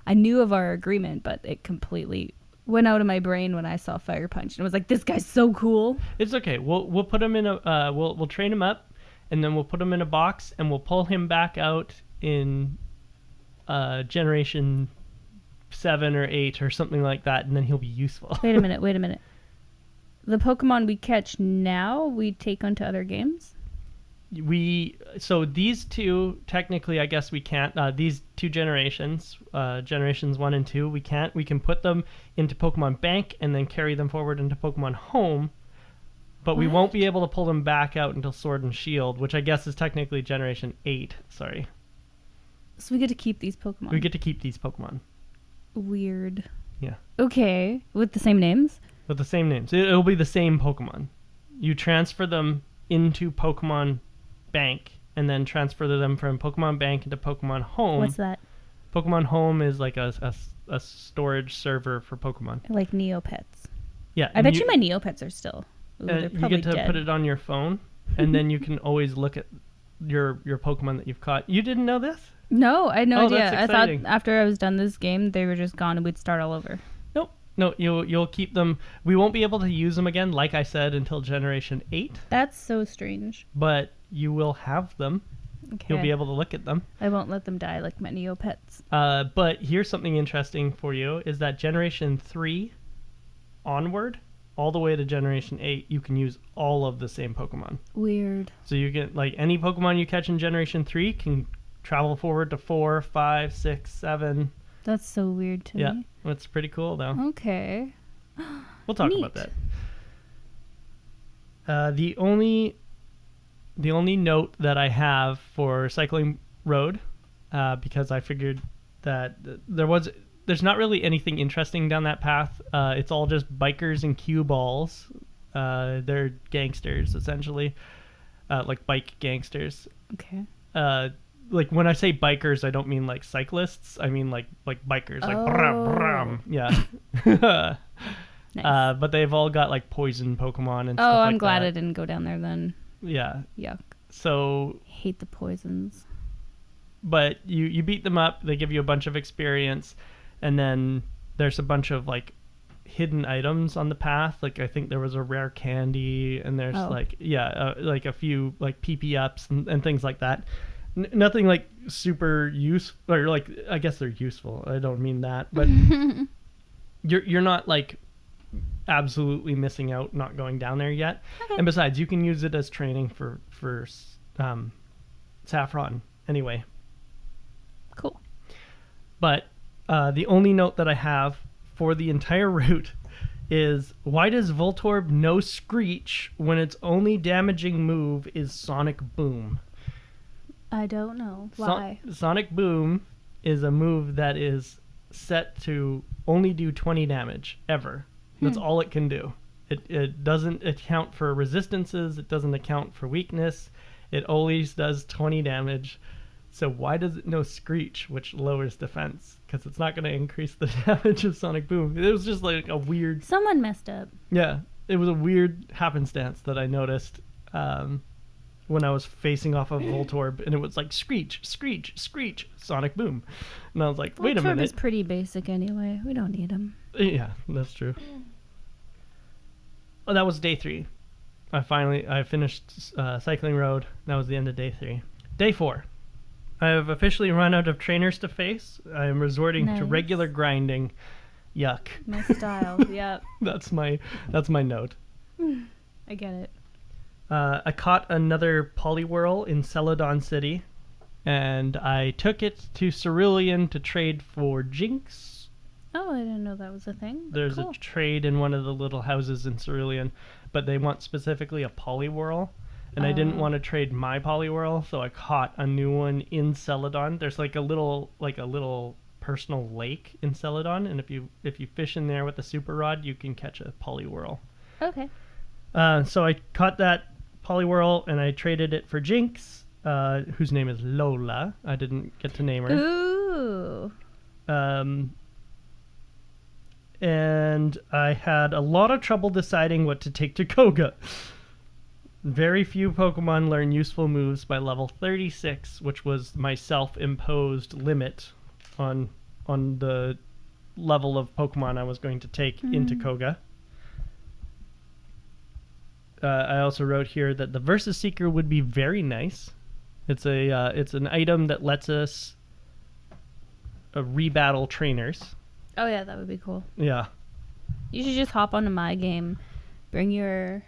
I knew of our agreement, but it completely went out of my brain when I saw Fire Punch, and I was like, this guy's so cool. It's okay. We'll put him in a we'll train him up, and then we'll put him in a box, and we'll pull him back out in generation 7 or 8 or something like that, and then he'll be useful. Wait a minute. The Pokemon we catch now, we take onto other games? So these two, technically, I guess we can't. These two generations, generations 1 and 2, we can't. We can put them into Pokemon Bank and then carry them forward into Pokemon Home, but we won't be able to pull them back out until Sword and Shield, which I guess is technically generation 8. Sorry. So we get to keep these Pokemon. We get to keep these Pokemon. Weird. Yeah. Okay, with the same names? With the same names. It'll be the same Pokemon. You transfer them into Pokemon Bank and then transfer them from Pokemon Bank into Pokemon Home. What's that? Pokemon Home is like a storage server for Pokemon. Like Neopets. Yeah. I bet you my Neopets are still. Ooh, they're you probably get to dead. put it on your phone, and then you can always look at your Pokemon that you've caught. You didn't know this? No, I had no idea. That's I thought exciting. after I was done this game, they were just gone and we'd start all over. No, you'll keep them. We won't be able to use them again, like I said, until Generation 8, That's so strange. but you will have them. Okay. You'll be able to look at them. I won't let them die like my Neopets. But here's something interesting for you, is that Generation 3 onward, all the way to Generation 8, you can use all of the same Pokemon. Weird. So you get, like, any Pokemon you catch in Generation 3 can travel forward to 4, 5, 6, 7. That's so weird to Yeah, me. it's pretty cool, though. Okay. We'll talk Neat. about that. The only note that I have for Cycling Road, because I figured that there's not really anything interesting down that path. It's all just bikers and cue balls. They're gangsters, essentially, like bike gangsters. Okay. Like when I say bikers, I don't mean like cyclists. I mean like bikers, like brum, brum. Yeah. Nice. But they've all got like poison Pokemon and stuff Oh, like I'm glad that. I didn't go down there then. Yeah. Yuck. So, Hate the poisons. but you beat them up. They give you a bunch of experience, and then there's a bunch of like hidden items on the path. Like I think there was a rare candy, and there's like a few like PP ups and things like that. Nothing like super useful, or like I guess they're useful. I don't mean that, but you're not like absolutely missing out not going down there yet. Okay. And besides, you can use it as training for Saffron anyway. Cool. But the only note that I have for the entire route is, why does Voltorb no Screech when its only damaging move is Sonic Boom? I don't know why. Sonic Boom is a move that is set to only do 20 damage ever. That's all it can do. It doesn't account for resistances. It doesn't account for weakness. It always does 20 damage. So why does it know Screech, which lowers defense? Because it's not going to increase the damage of Sonic Boom. It was just like a weird... Someone messed up. Yeah, it was a weird happenstance that I noticed when I was facing off of Voltorb, and it was like Screech, Screech, Screech, Sonic Boom. And I was like, wait a minute. Voltorb is pretty basic anyway. We don't need him. Yeah, that's true. Oh, that was day 3. I finished Cycling Road. That was the end of day 3. Day 4. I have officially run out of trainers to face. I am resorting to regular grinding. Yuck. My style. Yep. That's my note. I get it. I caught another Poliwhirl in Celadon City, and I took it to Cerulean to trade for Jinx. Oh, I didn't know that was a thing. There's cool. a trade in one of the little houses in Cerulean, but they want specifically a Poliwhirl, and I didn't want to trade my Poliwhirl, so I caught a new one in Celadon. There's like a little personal lake in Celadon, and if you fish in there with a super rod, you can catch a Poliwhirl. Okay. So I caught that Poliwhirl and I traded it for Jinx, whose name is Lola. I didn't get to name her. Ooh. And I had a lot of trouble deciding what to take to Koga. Very few Pokemon learn useful moves by level 36, which was my self-imposed limit on the level of Pokemon I was going to take into Koga. I also wrote here that the Versus Seeker would be very nice. It's an item that lets us rebattle trainers. Oh yeah, that would be cool. Yeah. You should just hop onto my game, bring your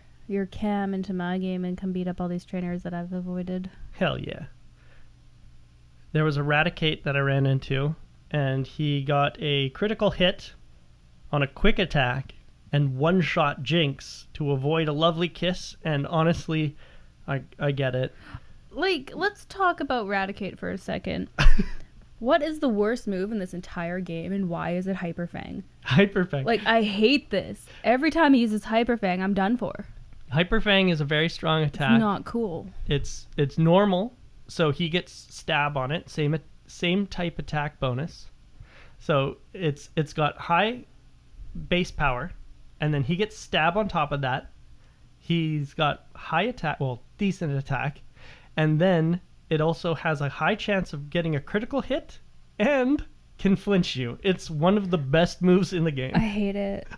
cam into my game, and come beat up all these trainers that I've avoided. Hell yeah. There was a Raticate that I ran into, and he got a critical hit on a quick attack and one-shot Jinx to avoid a lovely kiss, and honestly, I get it. Like, let's talk about Raticate for a second. What is the worst move in this entire game, and why is it Hyper Fang? Hyper Fang. Like, I hate this. Every time he uses Hyper Fang, I'm done for. Hyper Fang is a very strong attack. It's not cool. It's normal, so he gets stab on it. Same type attack bonus. So it's got high base power, and then he gets stab on top of that. He's got high attack, well, decent attack, and then it also has a high chance of getting a critical hit and can flinch you. It's one of the best moves in the game. I hate it.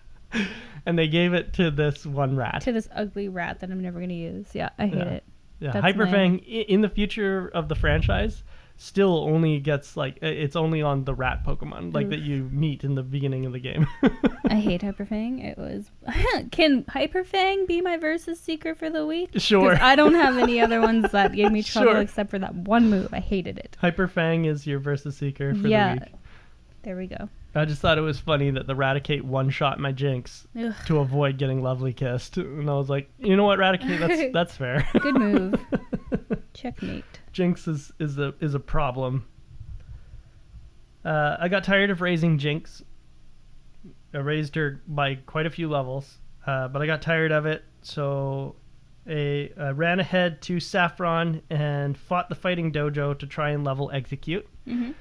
And they gave it to this one rat. To this ugly rat that I'm never going to use. Yeah, I hate it. Yeah, That's Hyper Fang in the future of the franchise still only gets it's only on the rat Pokemon that you meet in the beginning of the game. I hate Hyper Fang. It was. Can Hyper Fang be my Versus Seeker for the week? Sure. 'Cause I don't have any other ones that gave me trouble Sure. except for that one move. I hated it. Hyper Fang is your Versus Seeker for the week. There we go. I just thought it was funny that the Raticate one-shot my Jinx Ugh. to avoid getting lovely kissed. And I was like, you know what, Raticate, that's fair. Good move. Checkmate. Jinx is a problem. I got tired of raising Jinx. I raised her by quite a few levels, but I got tired of it, so I ran ahead to Saffron and fought the Fighting Dojo to try and level Execute. Mm-hmm.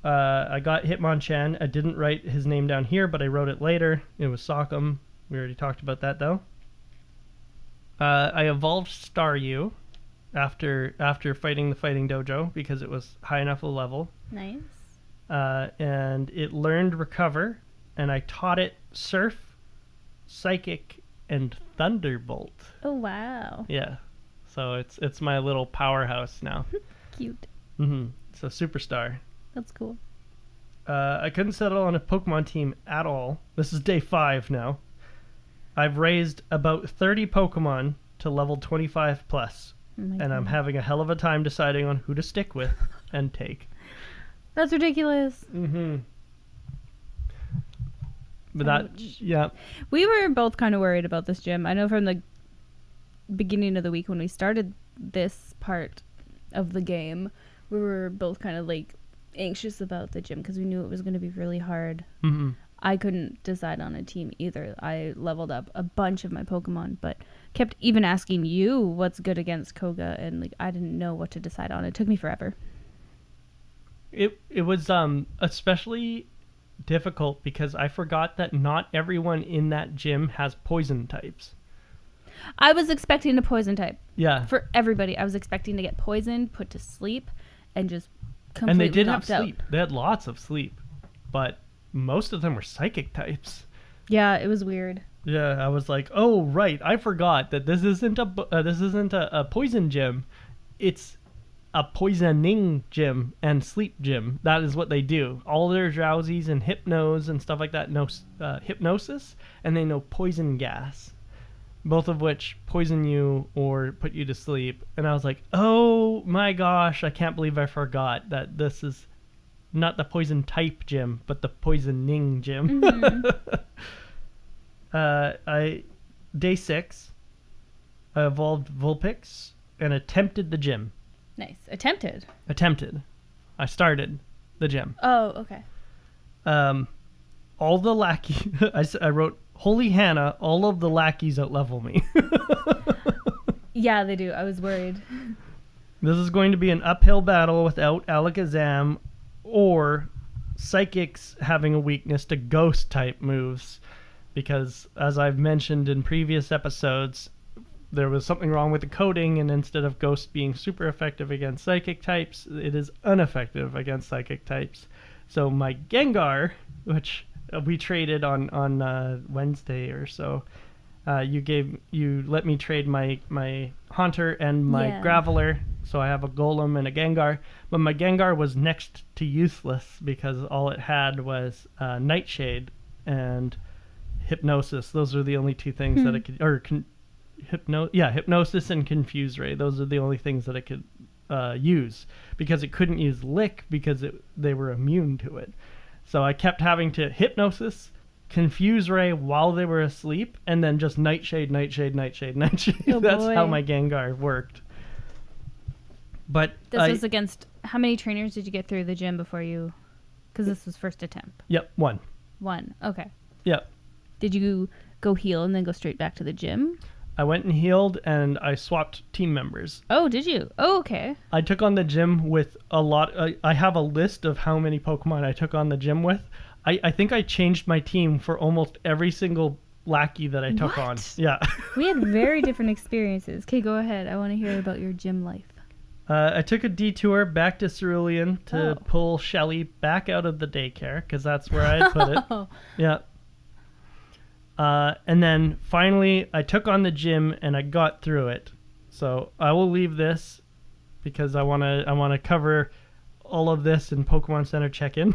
I got Hitmonchan. I didn't write his name down here, but I wrote it later. It was Sockham. We already talked about that, though. I evolved Staryu after fighting the Fighting Dojo because it was high enough a level. Nice. And it learned Recover, and I taught it Surf, Psychic, and Thunderbolt. Oh, wow. Yeah. So it's my little powerhouse now. Cute. Mm-hmm. So Superstar. That's cool. I couldn't settle on a Pokemon team at all. This is day 5 now. I've raised about 30 Pokemon to level 25 plus, and I'm having a hell of a time deciding on who to stick with and take. That's ridiculous. Mm-hmm. But yeah. We were both kind of worried about this gym. I know from the beginning of the week when we started this part of the game, we were both kind of like anxious about the gym because we knew it was going to be really hard. Mm-hmm. I couldn't decide on a team either. I leveled up a bunch of my Pokemon, but kept even asking you what's good against Koga, and like I didn't know what to decide on. It took me forever. It was especially difficult because I forgot that not everyone in that gym has poison types. I was expecting a poison type. Yeah. For everybody, I was expecting to get poisoned, put to sleep, and just completely and they did have knocked out. sleep. They had lots of sleep, but most of them were psychic types. Yeah, it was weird. Yeah, I was like, oh right, I forgot that this isn't a poison gym. It's a poisoning gym and sleep gym. That is what they do. All their drowsies and hypnos and stuff like that know hypnosis, and they know poison gas, both of which poison you or put you to sleep. And I was like, oh my gosh, I can't believe I forgot that this is not the poison type gym, but the poisoning gym. Mm-hmm. Day 6, I evolved Vulpix and attempted the gym. Nice. Attempted. I started the gym. Oh, okay. All the lackey. I wrote, Holy Hannah, all of the lackeys outlevel me. Yeah, they do. I was worried. This is going to be an uphill battle without Alakazam or Psychics having a weakness to ghost type moves. Because, as I've mentioned in previous episodes, there was something wrong with the coding, and instead of Ghost being super effective against Psychic types, it is ineffective against Psychic types. So my Gengar, which we traded on Wednesday or so, you let me trade my Haunter and my Graveler, so I have a Golem and a Gengar. But my Gengar was next to useless because all it had was Nightshade and Hypnosis. Those are the only two things that it could, or Hypnosis and Confuse Ray. Those are the only things that it could use, because it couldn't use Lick because they were immune to it. So I kept having to Hypnosis, Confuse Ray while they were asleep, and then just Nightshade. Oh, That's boy. how my Gengar worked. But This was against, how many trainers did you get through the gym before you, because this was first attempt? Yep, one. Okay. Yep. Did you go heal and then go straight back to the gym? I went and healed, and I swapped team members. Oh, did you? Oh, okay. I took on the gym with a lot. I have a list of how many Pokemon I took on the gym with. I think I changed my team for almost every single lackey that I took on. Yeah. We had very different experiences. Okay, go ahead. I want to hear about your gym life. I took a detour back to Cerulean to pull Shelly back out of the daycare, because that's where I put it. Yeah. And then finally I took on the gym and I got through it. So I will leave this because I want to cover all of this in Pokemon Center check-in.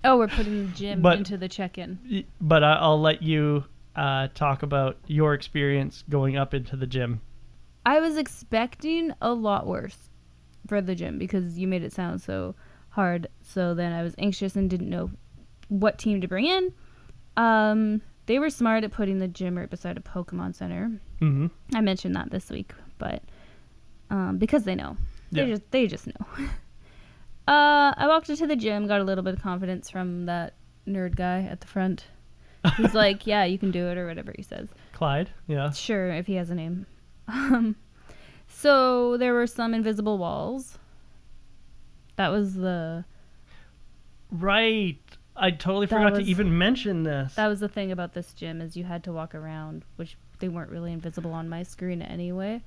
Oh, we're putting the gym into the check-in. But I'll let you talk about your experience going up into the gym. I was expecting a lot worse for the gym because you made it sound so hard. So then I was anxious and didn't know what team to bring in. They were smart at putting the gym right beside a Pokemon Center. Mm-hmm. I mentioned that this week, but because they know. They just know. I walked into the gym, got a little bit of confidence from that nerd guy at the front. He's like, yeah, you can do it, or whatever he says. Clyde, yeah. Sure, if he has a name. So there were some invisible walls. That was the... Right. I totally forgot to even mention this. That was the thing about this gym, is you had to walk around, which they weren't really invisible on my screen anyway.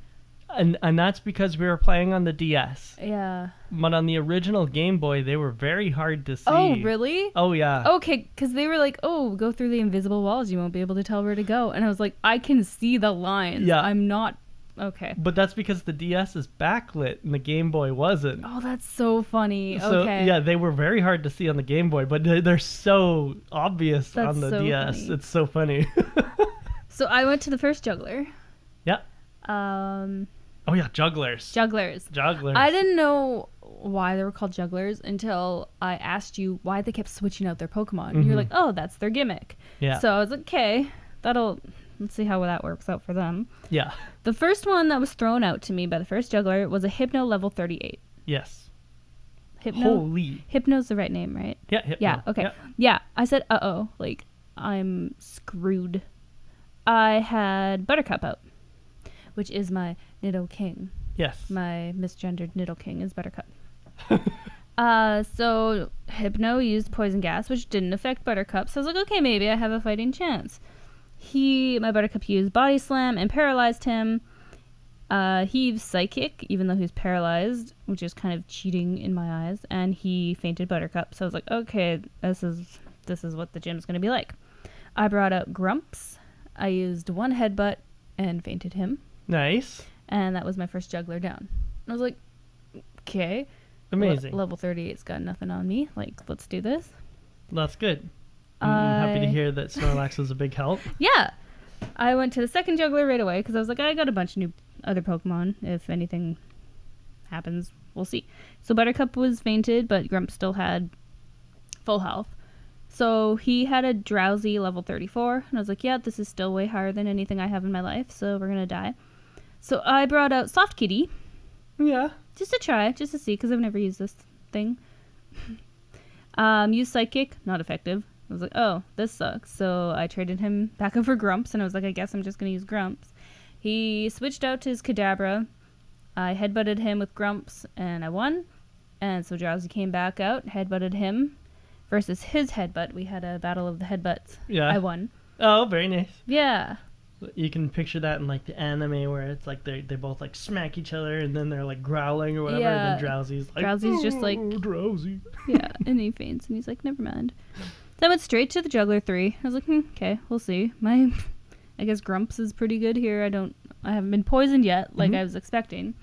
And that's because we were playing on the DS. Yeah. But on the original Game Boy, they were very hard to see. Oh, really? Oh, yeah. Okay, because they were like, oh, go through the invisible walls. You won't be able to tell where to go. And I was like, I can see the lines. Yeah. I'm not Okay. But that's because the DS is backlit and the Game Boy wasn't. Oh, that's so funny. So, Okay. yeah, they were very hard to see on the Game Boy, but they're so obvious That's on the so DS. funny. It's so funny. So I went to the first juggler. Yeah. Oh yeah, jugglers. Jugglers. I didn't know why they were called jugglers until I asked you why they kept switching out their Pokemon. Mm-hmm. You're like, oh, that's their gimmick. Yeah. So I was like, okay, let's see how that works out for them. Yeah. The first one that was thrown out to me by the first juggler was a Hypno level 38. Yes. Holy. Hypno's the right name, right? Yeah, Hypno. Yeah, okay. Yeah, I said, uh-oh, like, I'm screwed. I had Buttercup out, which is my Nidoking. Yes. My misgendered Nidoking is Buttercup. So Hypno used poison gas, which didn't affect Buttercup. So I was like, okay, maybe I have a fighting chance. My Buttercup used Body Slam and paralyzed him. He used Psychic, even though he was paralyzed, which is kind of cheating in my eyes. And he fainted Buttercup. So I was like, okay, this is what the gym's going to be like. I brought out Grumps. I used one headbutt and fainted him. Nice. And that was my first juggler down. I was like, okay. Amazing. Level 38's got nothing on me. Like, let's do this. That's good. I'm happy to hear that Snorlax was a big help. Yeah. I went to the second juggler right away because I was like, I got a bunch of new other Pokemon. If anything happens, we'll see. So Buttercup was fainted, but Grump still had full health. So he had a Drowsy level 34. And I was like, yeah, this is still way higher than anything I have in my life. So we're going to die. So I brought out Soft Kitty. Yeah. Just to try, just to see, because I've never used this thing. Used Psychic, not effective. I was like, oh, this sucks. So I traded him back over Grumps, and I was like, I guess I'm just going to use Grumps. He switched out to his Kadabra. I headbutted him with Grumps, and I won. And so Drowsy came back out, headbutted him versus his headbutt. We had a battle of the headbutts. Yeah. I won. Oh, very nice. Yeah. You can picture that in like the anime where it's like they both like smack each other and then they're like growling or whatever. Yeah. And then Drowsy's like, Drowsy's just like Drowsy. Yeah, and he faints and he's like, never mind. So I went straight to the juggler 3. I was like, okay, we'll see. I guess Grumps is pretty good here. I haven't been poisoned yet, like I was expecting.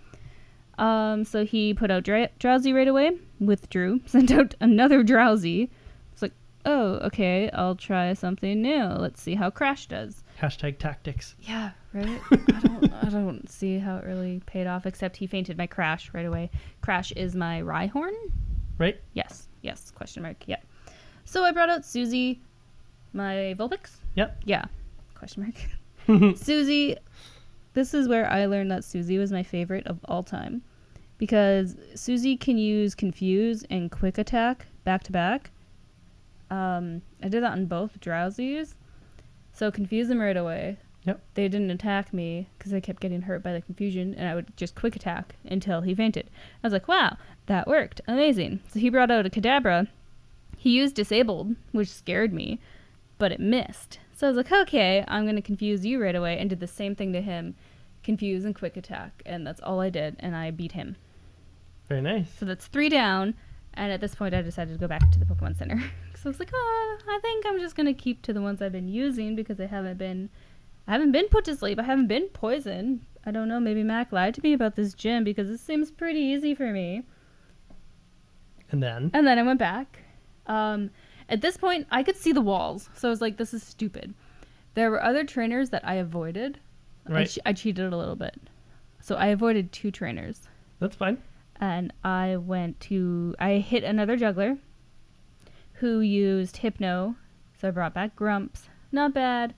So he put out Drowsy right away, withdrew, sent out another Drowsy. It's like, oh, okay, I'll try something new. Let's see how Crash does. #tactics. Yeah, right? I don't see how it really paid off, except he fainted my Crash right away. Crash is my Rhyhorn? Right? Yes, question mark, yeah. So I brought out Susie, my Vulpix? Yep. Yeah, question mark. Susie, this is where I learned that Susie was my favorite of all time. Because Susie can use Confuse and Quick Attack back to back. I did that on both Drowsies. So confuse them right away. Yep. They didn't attack me because I kept getting hurt by the confusion, and I would just quick attack until he fainted. I was like, wow, that worked. Amazing. So he brought out a Kadabra. He used Disabled, which scared me, but it missed. So I was like, okay, I'm going to confuse you right away, and did the same thing to him. Confuse and quick attack, and that's all I did, and I beat him. Very nice. So that's 3 down, and at this point I decided to go back to the Pokemon Center. So I was like, oh, I think I'm just going to keep to the ones I've been using because I haven't been put to sleep. I haven't been poisoned. I don't know, maybe Mac lied to me about this gym because this seems pretty easy for me. And then I went back. At this point, I could see the walls. So I was like, this is stupid. There were other trainers that I avoided. Right. I cheated a little bit. So I avoided 2 trainers. That's fine. And I hit another juggler who used Hypno. So I brought back Grumps. Not bad.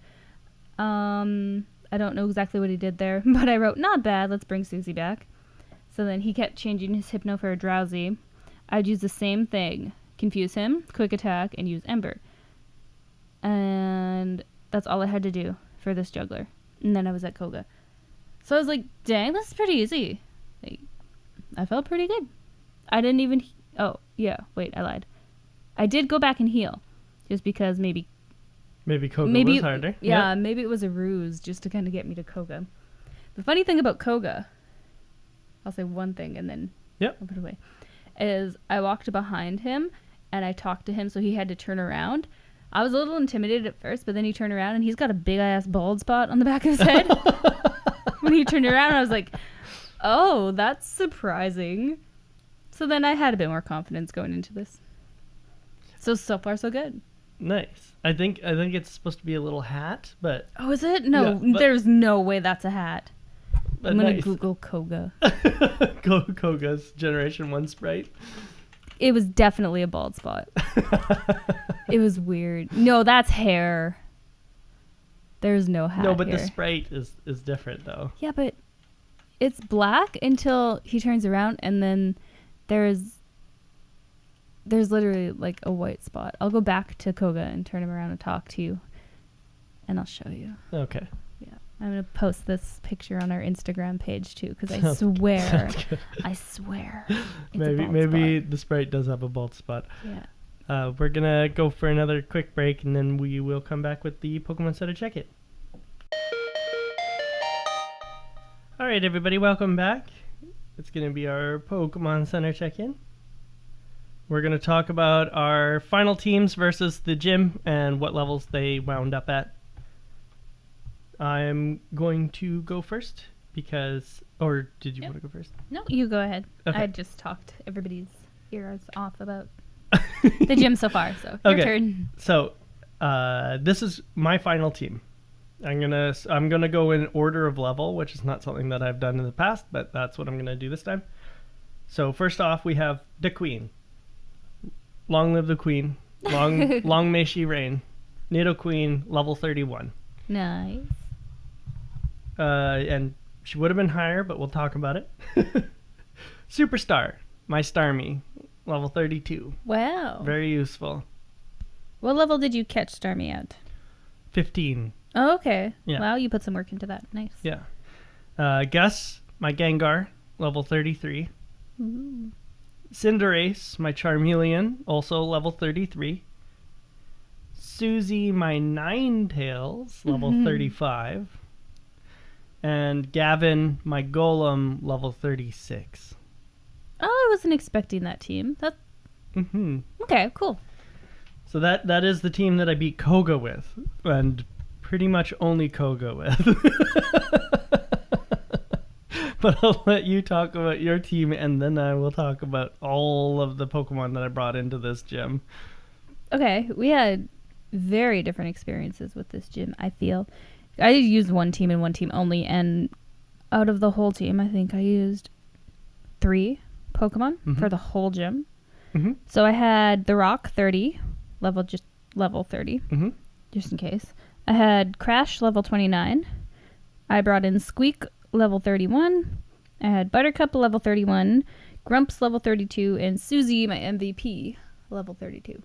I don't know exactly what he did there, but I wrote, not bad, let's bring Susie back. So then he kept changing his Hypno for a Drowsy. I'd use the same thing. Confuse him, quick attack, and use Ember. And that's all I had to do for this juggler. And then I was at Koga. So I was like, dang, this is pretty easy. Like, I felt pretty good. I didn't even... Oh, yeah, wait, I lied. I did go back and heal. Just because maybe Koga was harder. Yeah, Yep. maybe it was a ruse just to kind of get me to Koga. The funny thing about Koga, I'll say one thing and then I'll put it away, is I walked behind him and I talked to him so he had to turn around. I was a little intimidated at first, but then he turned around and he's got a big ass bald spot on the back of his head. when he turned around, I was like, oh, that's surprising. So then I had a bit more confidence going into this. So far, so good. Nice. I think it's supposed to be a little hat, but Oh, is it? No, yeah, there's no way that's a hat. but I'm going to nice. Google Koga. Koga's Generation 1 Sprite. It was definitely a bald spot. It was weird. No, that's hair. There's no hat. No, but here. the Sprite is different though. Yeah, but it's black until he turns around, and then there's literally like a white spot. I'll go back to Koga and turn him around and talk to you, and I'll show you. Okay. Yeah, I'm gonna post this picture on our Instagram page too, because I Sounds swear, good. I swear, it's a Maybe bald spot. the Sprite does have a bald spot. Yeah. We're gonna go for another quick break, and then we will come back with the Pokemon Center check-in. All right, everybody, welcome back. It's gonna be our Pokemon Center check-in. We're gonna talk about our final teams versus the gym and what levels they wound up at. I'm going to go first because, or did you want to go first? No, you go ahead. Okay. I just talked everybody's ears off about the gym so far, so your Okay. turn. So, this is my final team. I'm gonna go in order of level, which is not something that I've done in the past, but that's what I'm gonna do this time. So first off, we have the Queen. Long live the Queen. Long may she reign. Nidoqueen, level 31. Nice. And she would have been higher, but we'll talk about it. Superstar, my Starmie, level 32. Wow. Very useful. What level did you catch Starmie at? 15. Oh, okay. Yeah. Wow, you put some work into that. Nice. Yeah. Gus, my Gengar, level 33. Ooh. Cinderace, my Charmeleon, also level 33. Susie, my Ninetales, level 35. And Gavin, my Golem, level 36. Oh, I wasn't expecting that team. That Mm-hmm. okay, cool. So that is the team that I beat Koga with, and pretty much only Koga with. But I'll let you talk about your team, and then I will talk about all of the Pokemon that I brought into this gym. Okay, we had very different experiences with this gym, I feel. I used one team and one team only, and out of the whole team, I think I used 3 Pokemon for the whole gym. Mm-hmm. So I had the Rock 30, level 30, Mm-hmm. just in case. I had Crash level 29. I brought in Squeak level 31. I had Buttercup level 31, Grumps level 32, and Susie, my MVP, level 32.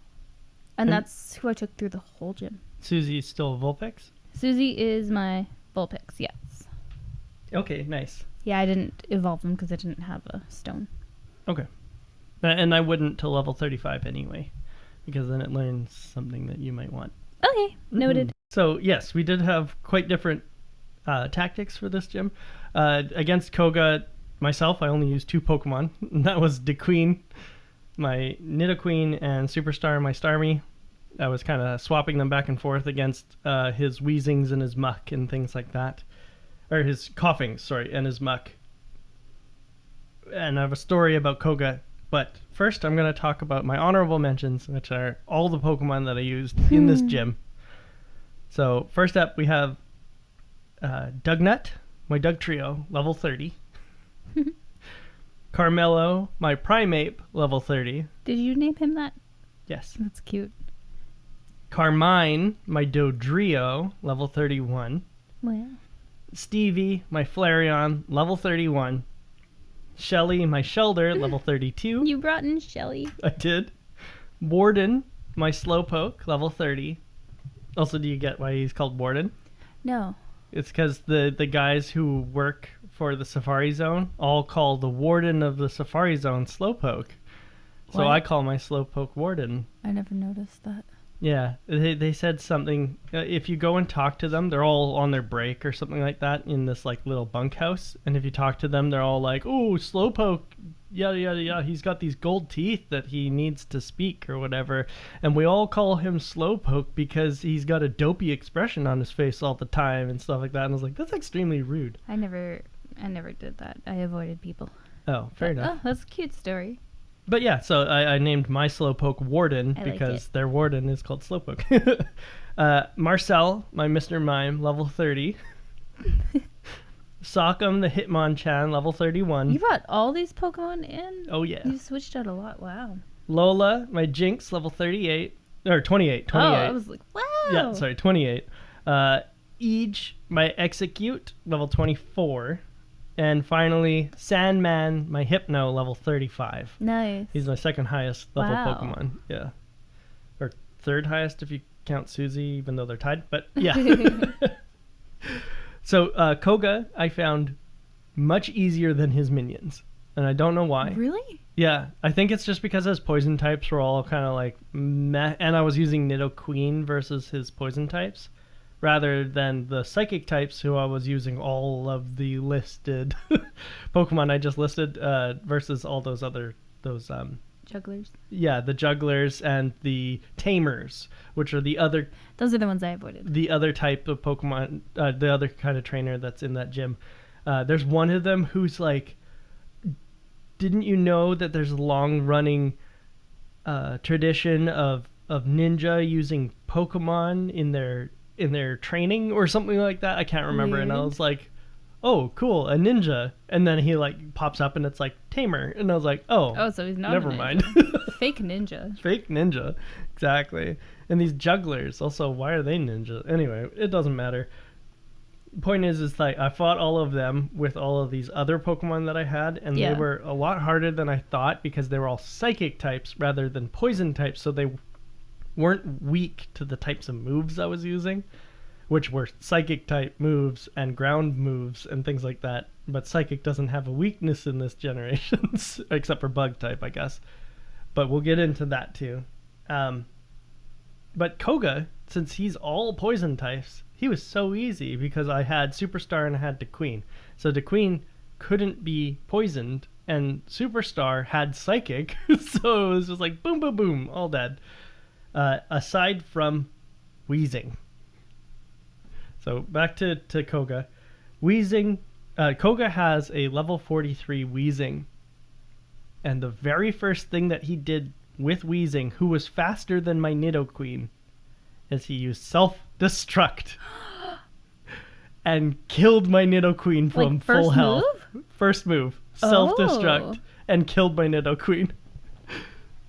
And that's who I took through the whole gym. Susie's still a Vulpix? Susie is my Vulpix, yes. Okay, nice. Yeah, I didn't evolve them because I didn't have a stone. Okay. And I wouldn't till level 35 anyway, because then it learns something that you might want. Okay, noted. Mhm. So, yes, we did have quite different tactics for this gym. Against Koga, myself, I only used 2 Pokemon. And that was DeQueen, my Nidoqueen, and Superstar, my Starmie. I was kind of swapping them back and forth against his Weezings and his Muck and things like that. Or his Coughings, sorry, and his Muck. And I have a story about Koga. But first, I'm going to talk about my honorable mentions, which are all the Pokemon that I used in this gym. So, first up, we have Dugnut, my Doug Trio, level 30. Carmelo, my Primeape, level 30. Did you name him that? Yes. That's cute. Carmine, my Dodrio, level 31. Wow. Stevie, my Flareon, level 31. Shelly, my Shelder, level 32. You brought in Shelly. I did. Warden, my Slowpoke, level 30. Also, do you get why he's called Warden? No. It's because the guys who work for the Safari Zone all call the Warden of the Safari Zone Slowpoke. So What? I call my Slowpoke Warden. I never noticed that. Yeah, they said something. If you go and talk to them, they're all on their break or something like that in this like little bunkhouse. And if you talk to them, they're all like, "Oh, Slowpoke yada yada yada. He's got these gold teeth that he needs to speak or whatever, and we all call him Slowpoke because he's got a dopey expression on his face all the time and stuff like that. And I was like, that's extremely rude. I never did that. I avoided people. Oh, fair enough. Oh, that's a cute story. But yeah, so I named my Slowpoke Warden I like because it. their warden is called Slowpoke. Marcel, my Mr. Mime, level 30. Sock'em, the Hitmonchan, level 31. You brought all these Pokemon in? Oh, yeah. You switched out a lot. Wow. Lola, my Jinx, level 38. Or 28. Oh, I was like, wow. Yeah, sorry, 28. Eej, my Execute, level 24. And finally, Sandman, my Hypno, level 35. Nice. He's my second highest level Wow. Pokemon. Yeah. Or third highest if you count Suzy, even though they're tied. But yeah. So Koga, I found much easier than his minions. And I don't know why. Really? Yeah, I think it's just because his poison types were all kind of like meh. And I was using Nidoqueen versus his poison types, rather than the psychic types who I was using all of the listed Pokemon I just listed versus all those other, Jugglers. yeah, the jugglers and the tamers, which are the other Those are the ones I avoided. type of Pokemon, the other kind of trainer that's in that gym. There's one of them who's like, didn't you know that there's a long running tradition of ninja using Pokemon in their training or something like that? I can't remember. Weird. And I was like, oh, cool, a ninja. And then he like pops up and it's like tamer. And I was like, oh, So he's not never a ninja. mind. Fake ninja. Fake ninja. Exactly. And these jugglers, also, why are they ninja? Anyway, it doesn't matter. Point is like I fought all of them with all of these other Pokemon that I had, and Yeah. they were a lot harder than I thought because they were all psychic types rather than poison types, so they weren't weak to the types of moves I was using, which were psychic type moves and ground moves and things like that. But psychic doesn't have a weakness in this generation, except for bug type, I guess. But we'll get into that too. But Koga, since he's all poison types, he was so easy because I had Superstar and I had DeQueen. So DeQueen couldn't be poisoned, and Superstar had Psychic, so it was just like boom, boom, boom, all dead. Aside from Wheezing. So back to Koga. Wheezing, Koga has a level 43 Wheezing. And the very first thing that he did with Wheezing, who was faster than my Nidoqueen, is he used self-destruct and killed my Nidoqueen from Like, full first health. move? First move. Self-destruct and killed my Nidoqueen.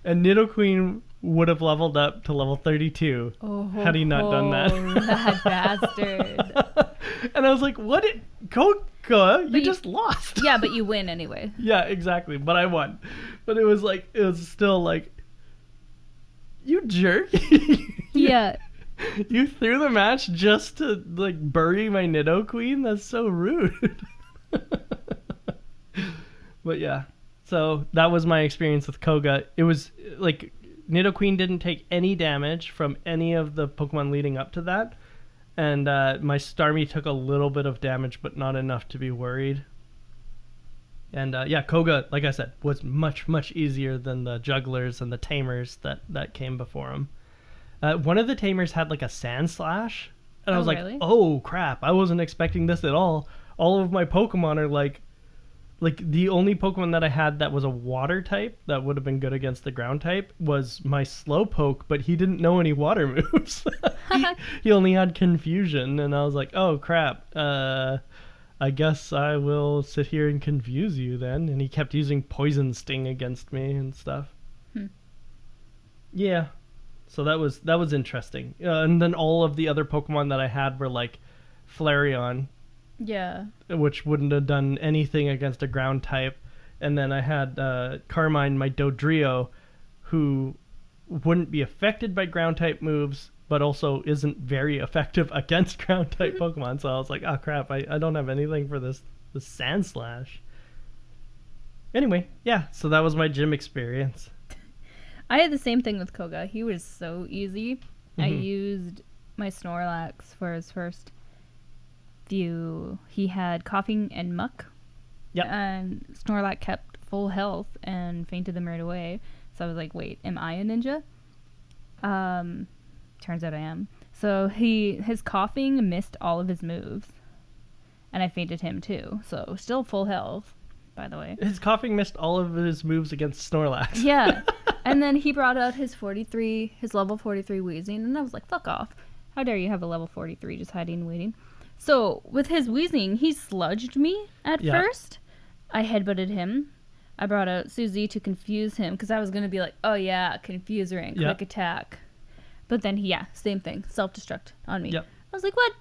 And Nidoqueen would have leveled up to level 32 had he not done that. That bastard. And I was like, what? Koga, you you- just lost. Yeah, but you win anyway. Yeah, exactly. But I won. But it was still like, you jerk. Yeah. You threw the match just to like bury my Nidoqueen? That's so rude. But yeah. So that was my experience with Koga. It was like Nidoqueen didn't take any damage from any of the Pokemon leading up to that. And my Starmie took a little bit of damage, but not enough to be worried. And yeah, Koga, like I said, was much, much easier than the jugglers and the tamers that came before him. One of the tamers had like a Sand Slash. And I was really? like, oh crap, I wasn't expecting this at all. All of my Pokemon are like the only Pokemon that I had that was a water type that would have been good against the ground type was my Slowpoke, but he didn't know any water moves. He only had Confusion, and I was like, oh crap, I guess I will sit here and confuse you then. And he kept using Poison Sting against me and stuff. Yeah, so that was interesting. And then all of the other Pokemon that I had were like Flareon, Yeah. which wouldn't have done anything against a ground type. And then I had Carmine, my Dodrio, who wouldn't be affected by ground type moves, but also isn't very effective against ground type Pokemon. So I was like, oh crap, I don't have anything for this Sand Slash. Anyway, yeah, so that was my gym experience. I had the same thing with Koga. He was so easy. I Mhm. used my Snorlax for his first few. He had Coughing and Muck. Yep. And Snorlax kept full health and fainted them right away. So I was like, wait, am I a ninja? Turns out I am. So his coughing missed all of his moves. And I fainted him too. So still full health, by the way. His coughing missed all of his moves against Snorlax. Yeah. And then he brought out his level 43 wheezing. And I was like, fuck off. How dare you have a level 43 just hiding and waiting. So with his wheezing, he sludged me at first. I headbutted him. I brought out Susie to confuse him because I was going to be like, oh yeah, confuse ring, quick attack. But then same thing, self-destruct on me. Yep. I was like, what?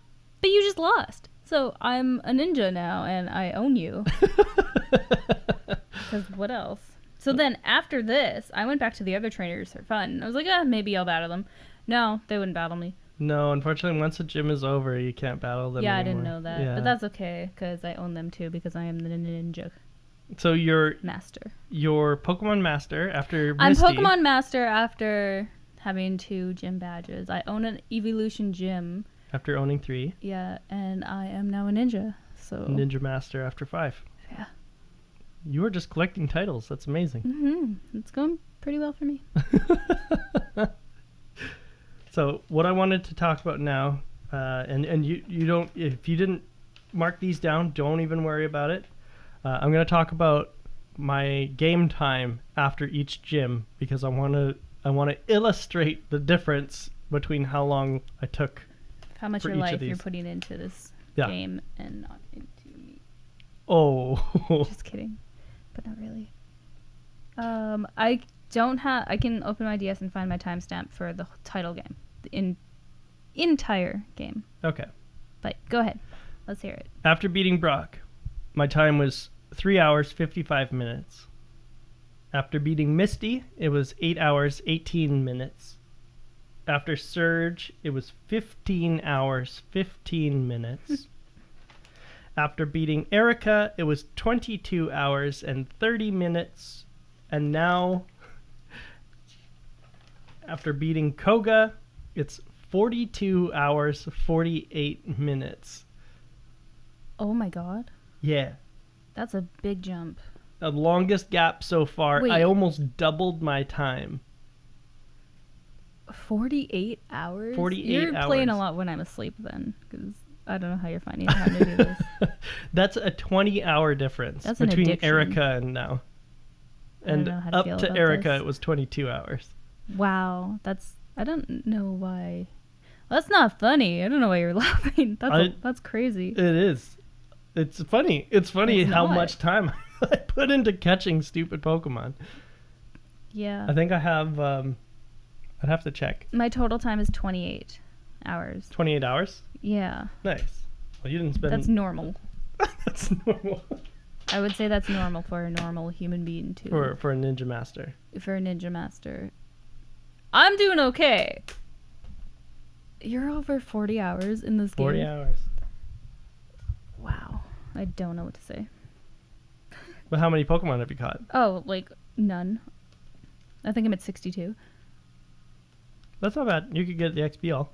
But you just lost. So I'm a ninja now and I own you. Because what else? So then after this, I went back to the other trainers for fun. I was like, maybe I'll battle them. No, they wouldn't battle me. No, unfortunately, once the gym is over, you can't battle them anymore. I didn't know that. Yeah. But that's okay, because I own them too, because I am the ninja. So you're... Master. You're Pokemon Master after Misty. I'm Pokemon Master after having 2 gym badges. I own an Evolution gym. After owning 3. Yeah, and I am now a ninja, so... Ninja Master after 5. Yeah. You are just collecting titles. That's amazing. Mm-hmm. It's going pretty well for me. So what I wanted to talk about now, and you don't, if you didn't mark these down, don't even worry about it. I'm going to talk about my game time after each gym because I want to illustrate the difference between how long I took. How much your life you're putting into this game and not into me. Oh. Just kidding, but not really. I can open my DS and find my timestamp for the title game, the entire game. Okay. But go ahead, let's hear it. After beating Brock, my time was 3 hours 55 minutes. After beating Misty, it was 8 hours 18 minutes. After Surge, it was 15 hours 15 minutes. After beating Erica, it was 22 hours and 30 minutes. And now, after beating Koga, it's 42 hours, 48 minutes. Oh my god. Yeah. That's a big jump. The longest gap so far. Wait. I almost doubled my time. 48 hours? 48 You're hours. playing a lot when I'm asleep then, because I don't know how you're finding time to do this. That's a 20-hour difference between Erica and now. And up to Erica, it was 22 hours. Wow. I don't know why. Well, that's not funny. I don't know why you're laughing. That's crazy. It is. It's funny. It's funny how much time I put into catching stupid Pokemon. Yeah. I think I have... I'd have to check. My total time is 28 hours. 28 hours? Yeah. Nice. Well, you didn't spend... That's normal. That's normal. I would say that's normal for a normal human being, too. For a Ninja Master. For a Ninja Master. I'm doing okay. You're over 40 hours in this game. 40 hours. Wow. I don't know what to say. But how many Pokemon have you caught? Oh, like, none. I think I'm at 62. That's not bad. You could get the XP all.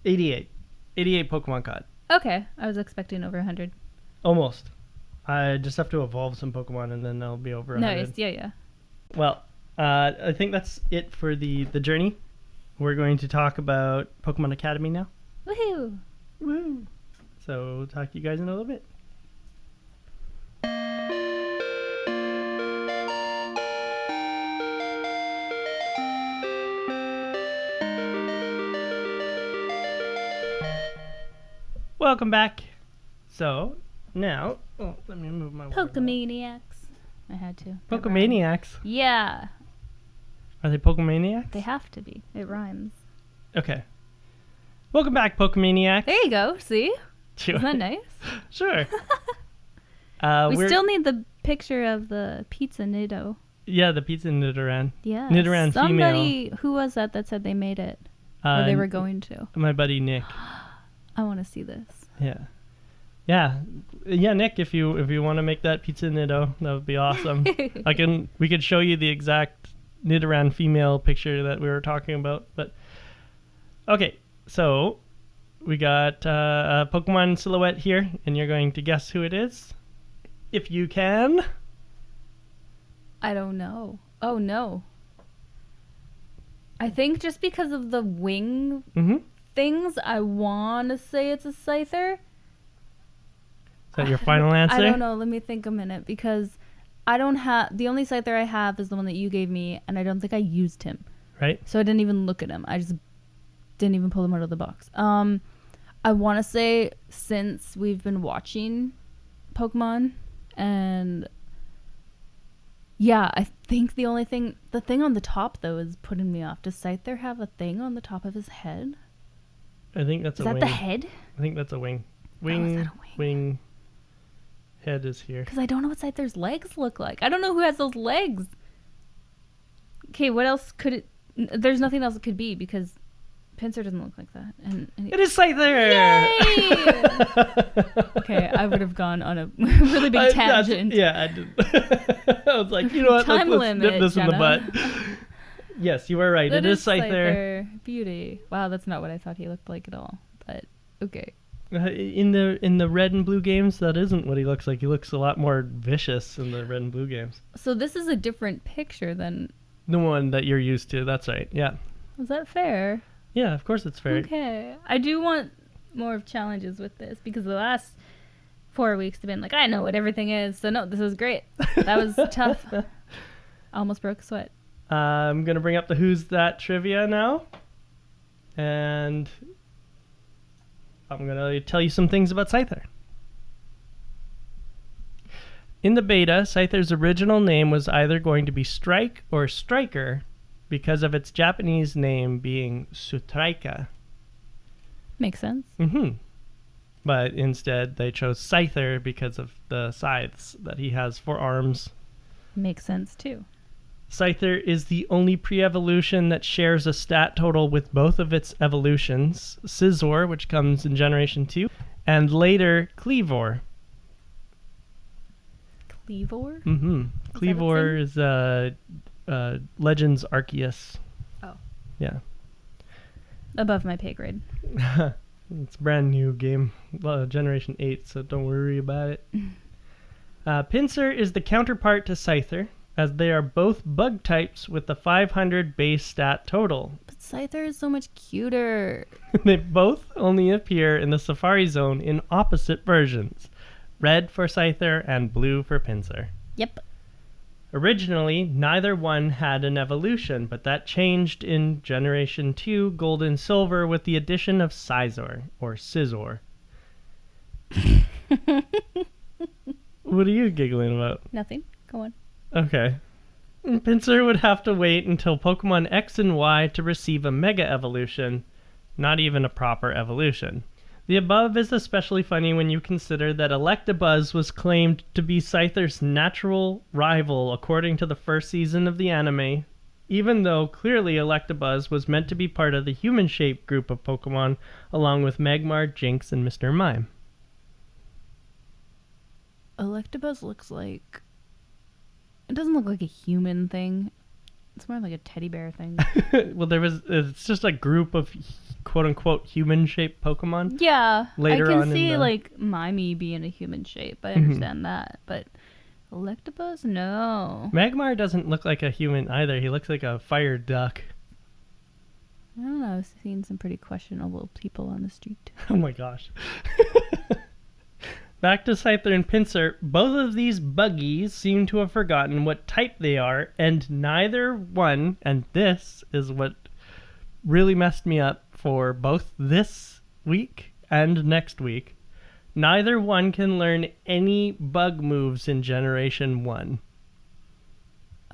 88. 88 Pokemon caught. Okay. I was expecting over 100. Almost. I just have to evolve some Pokemon and then I'll be over 100. Nice. Yeah. Well, I think that's it for the journey. We're going to talk about Pokemon Academy now. Woohoo! Woo! So we'll talk to you guys in a little bit. Welcome back. So, now... Oh, let me move my... Pokemaniacs. I had to. Pokemaniacs? Yeah. Are they Pokemaniacs? They have to be. It rhymes. Okay. Welcome back, Pokemaniacs. There you go. See? Sure. Isn't that nice? Sure. We still need the picture of the pizza Nido. Yeah, the pizza Nidoran. Yeah. Nidoran Somebody, female. Who was that said they made it? Or they were going to? My buddy Nick. I want to see this. Yeah, Nick. If you want to make that pizza Nido, that would be awesome. We could show you the exact Nidoran female picture that we were talking about. But okay, so we got a Pokemon silhouette here, and you're going to guess who it is. if you can. I don't know. Oh, no. I think just because of the wing things, I want to say it's a Scyther. Is that your final answer? I don't know. Let me think a minute, because I don't have... The only Scyther I have is the one that you gave me, and I don't think I used him. Right. So I didn't even look at him. I just didn't even pull him out of the box. I want to say, since we've been watching Pokemon, and yeah, I think the thing on the top though is putting me off. Does Scyther have a thing on the top of his head? I think that's is a that wing. the head? I think that's a wing. Is that a wing? Wing. Head is here. Because I don't know what Scyther's legs look like. I don't know who has those legs. Okay, what else could it... There's nothing else it could be, because Pinsir doesn't look like that. And it is Scyther! Yay! Okay, I would have gone on a really big tangent. I did. I was like, you know what? Time let's limit, nip this Jenna. in the butt. Yes, you are right. It is Scyther. Beauty. Wow, that's not what I thought he looked like at all. But okay. In the red and blue games, that isn't what he looks like. He looks a lot more vicious in the red and blue games. So this is a different picture than the one that you're used to. That's right. Yeah. Is that fair? Yeah, of course it's fair. Okay. I do want more of challenges with this, because the last 4 weeks have been like, I know what everything is. So no, this is great. That was tough. I almost broke a sweat. I'm going to bring up the Who's That trivia now. And I'm going to tell you some things about Scyther. In the beta, Scyther's original name was either going to be Strike or Striker because of its Japanese name being Sutraika. Makes sense. But instead, they chose Scyther because of the scythes that he has for arms. Makes sense, too. Scyther is the only pre-evolution that shares a stat total with both of its evolutions, Scizor, which comes in Generation 2, and later Cleavor. Cleavor? Cleavor is Legends Arceus. Oh. Yeah. Above my pay grade. It's a brand new game, Generation 8, so don't worry about it. Pinsir is the counterpart to Scyther, as they are both bug types with the 500 base stat total. But Scyther is so much cuter. They both only appear in the Safari Zone in opposite versions. Red for Scyther and blue for Pinsir. Yep. Originally, neither one had an evolution, but that changed in Generation 2 Gold and Silver with the addition of Scizor, or Scizor. What are you giggling about? Nothing. Go on. Okay. Pinsir would have to wait until Pokemon X and Y to receive a Mega Evolution, not even a proper evolution. The above is especially funny when you consider that Electabuzz was claimed to be Scyther's natural rival according to the first season of the anime, even though clearly Electabuzz was meant to be part of the human-shaped group of Pokemon along with Magmar, Jynx, and Mr. Mime. Electabuzz looks like... It doesn't look like a human thing. It's more like a teddy bear thing. Well, it's just a group of quote-unquote human-shaped Pokemon. Yeah, Later I on can in see the- like Mimey being a human shape. I understand that, but Electabuzz, no. Magmar doesn't look like a human either. He looks like a fire duck. I don't know. I've seen some pretty questionable people on the street. Oh my gosh. Back to Scyther and Pinsir, both of these buggies seem to have forgotten what type they are, and neither one, and this is what really messed me up for both this week and next week, neither one can learn any bug moves in Generation 1.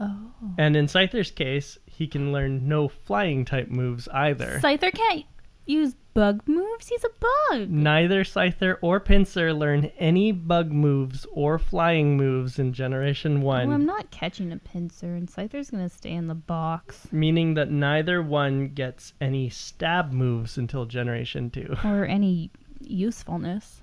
Oh. And in Scyther's case, he can learn no flying type moves either. Scyther can't use bug moves? He's a bug. Neither Scyther or Pinsir learn any bug moves or flying moves in Generation 1. Well, I'm not catching a Pinsir, and Scyther's going to stay in the box. Meaning that neither one gets any stab moves until Generation 2. Or any usefulness.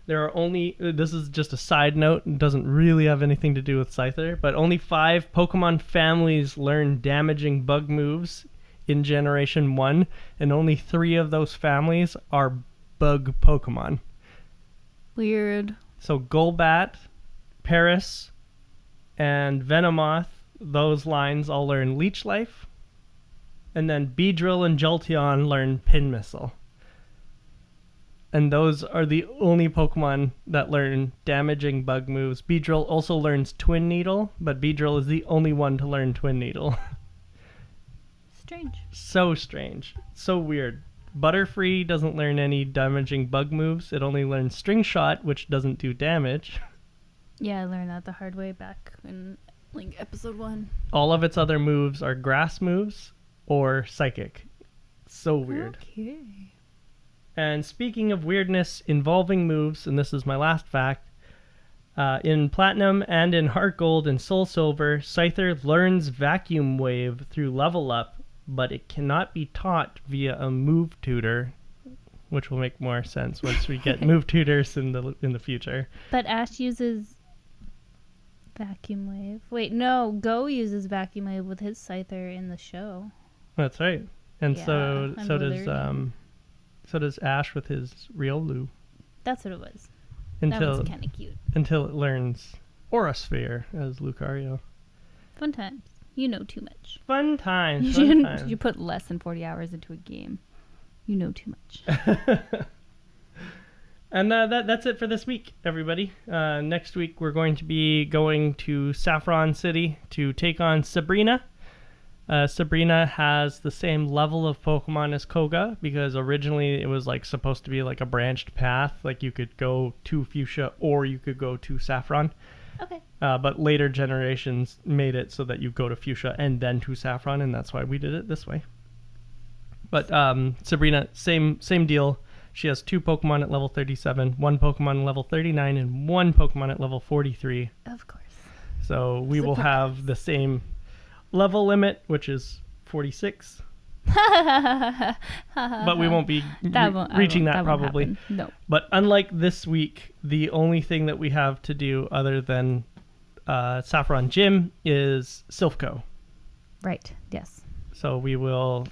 There are only, this is just a side note, and doesn't really have anything to do with Scyther, but only 5 Pokemon families learn damaging bug moves in Generation 1, and only 3 of those families are bug Pokemon. Weird. So Golbat, Paris, and Venomoth, those lines all learn Leech Life. And then Beedrill and Jolteon learn Pin Missile. And those are the only Pokemon that learn damaging bug moves. Beedrill also learns Twin Needle, but Beedrill is the only one to learn Twin Needle. Strange. So strange. So weird. Butterfree doesn't learn any damaging bug moves. It only learns String Shot, which doesn't do damage. Yeah, I learned that the hard way back in like episode 1. All of its other moves are grass moves or psychic. So weird. Okay. And speaking of weirdness involving moves, and this is my last fact, in Platinum and in Heart Gold and Soul Silver, Scyther learns Vacuum Wave through Level Up, but it cannot be taught via a move tutor, which will make more sense once we get move tutors in the future. But Ash uses Vacuum Wave. Wait, no, Go uses Vacuum Wave with his Scyther in the show. That's right. And Yeah, so does Ash with his Riolu. That's what it was. That was kind of cute. Until it learns Aura Sphere as Lucario. Fun times. You know too much. Fun times. You put less than 40 hours into a game. You know too much. And that's it for this week, everybody. Next week, we're going to be going to Saffron City to take on Sabrina. Sabrina has the same level of Pokemon as Koga, because originally it was like supposed to be like a branched path. Like you could go to Fuchsia or you could go to Saffron. Okay. But later generations made it so that you go to Fuchsia and then to Saffron, and that's why we did it this way. But Sabrina, same deal. She has 2 Pokemon at level 37, 1 Pokemon at level 39, and 1 Pokemon at level 43. Of course. So we will have the same level limit, which is 46. But we won't be reaching that probably. No. But unlike this week, the only thing that we have to do other than Saffron Gym is Silphco. Right. Yes. So we will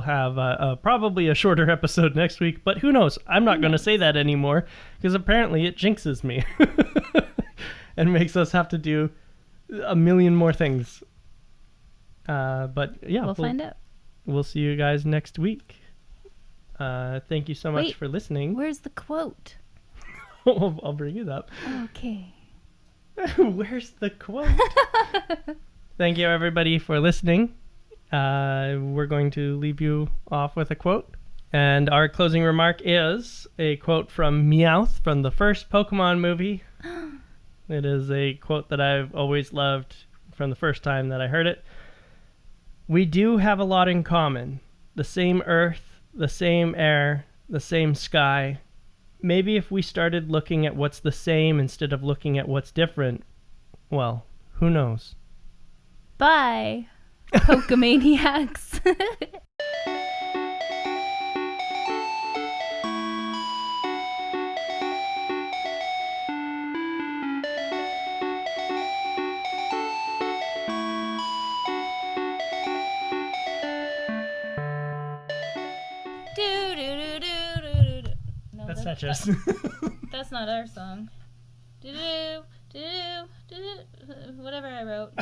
have probably a shorter episode next week, but who knows? I'm not going to say that anymore because apparently it jinxes me and makes us have to do a million more things. But yeah, we'll find out. We'll see you guys next week. Thank you so much for listening. Where's the quote? I'll bring it up. Okay. Where's the quote? Thank you, everybody, for listening. We're going to leave you off with a quote. And our closing remark is a quote from Meowth from the first Pokemon movie. It is a quote that I've always loved from the first time that I heard it. We do have a lot in common. The same earth, the same air, the same sky. Maybe if we started looking at what's the same instead of looking at what's different, well, who knows? Bye, Pokemaniacs. That's not just. That's not our song. Whatever I wrote.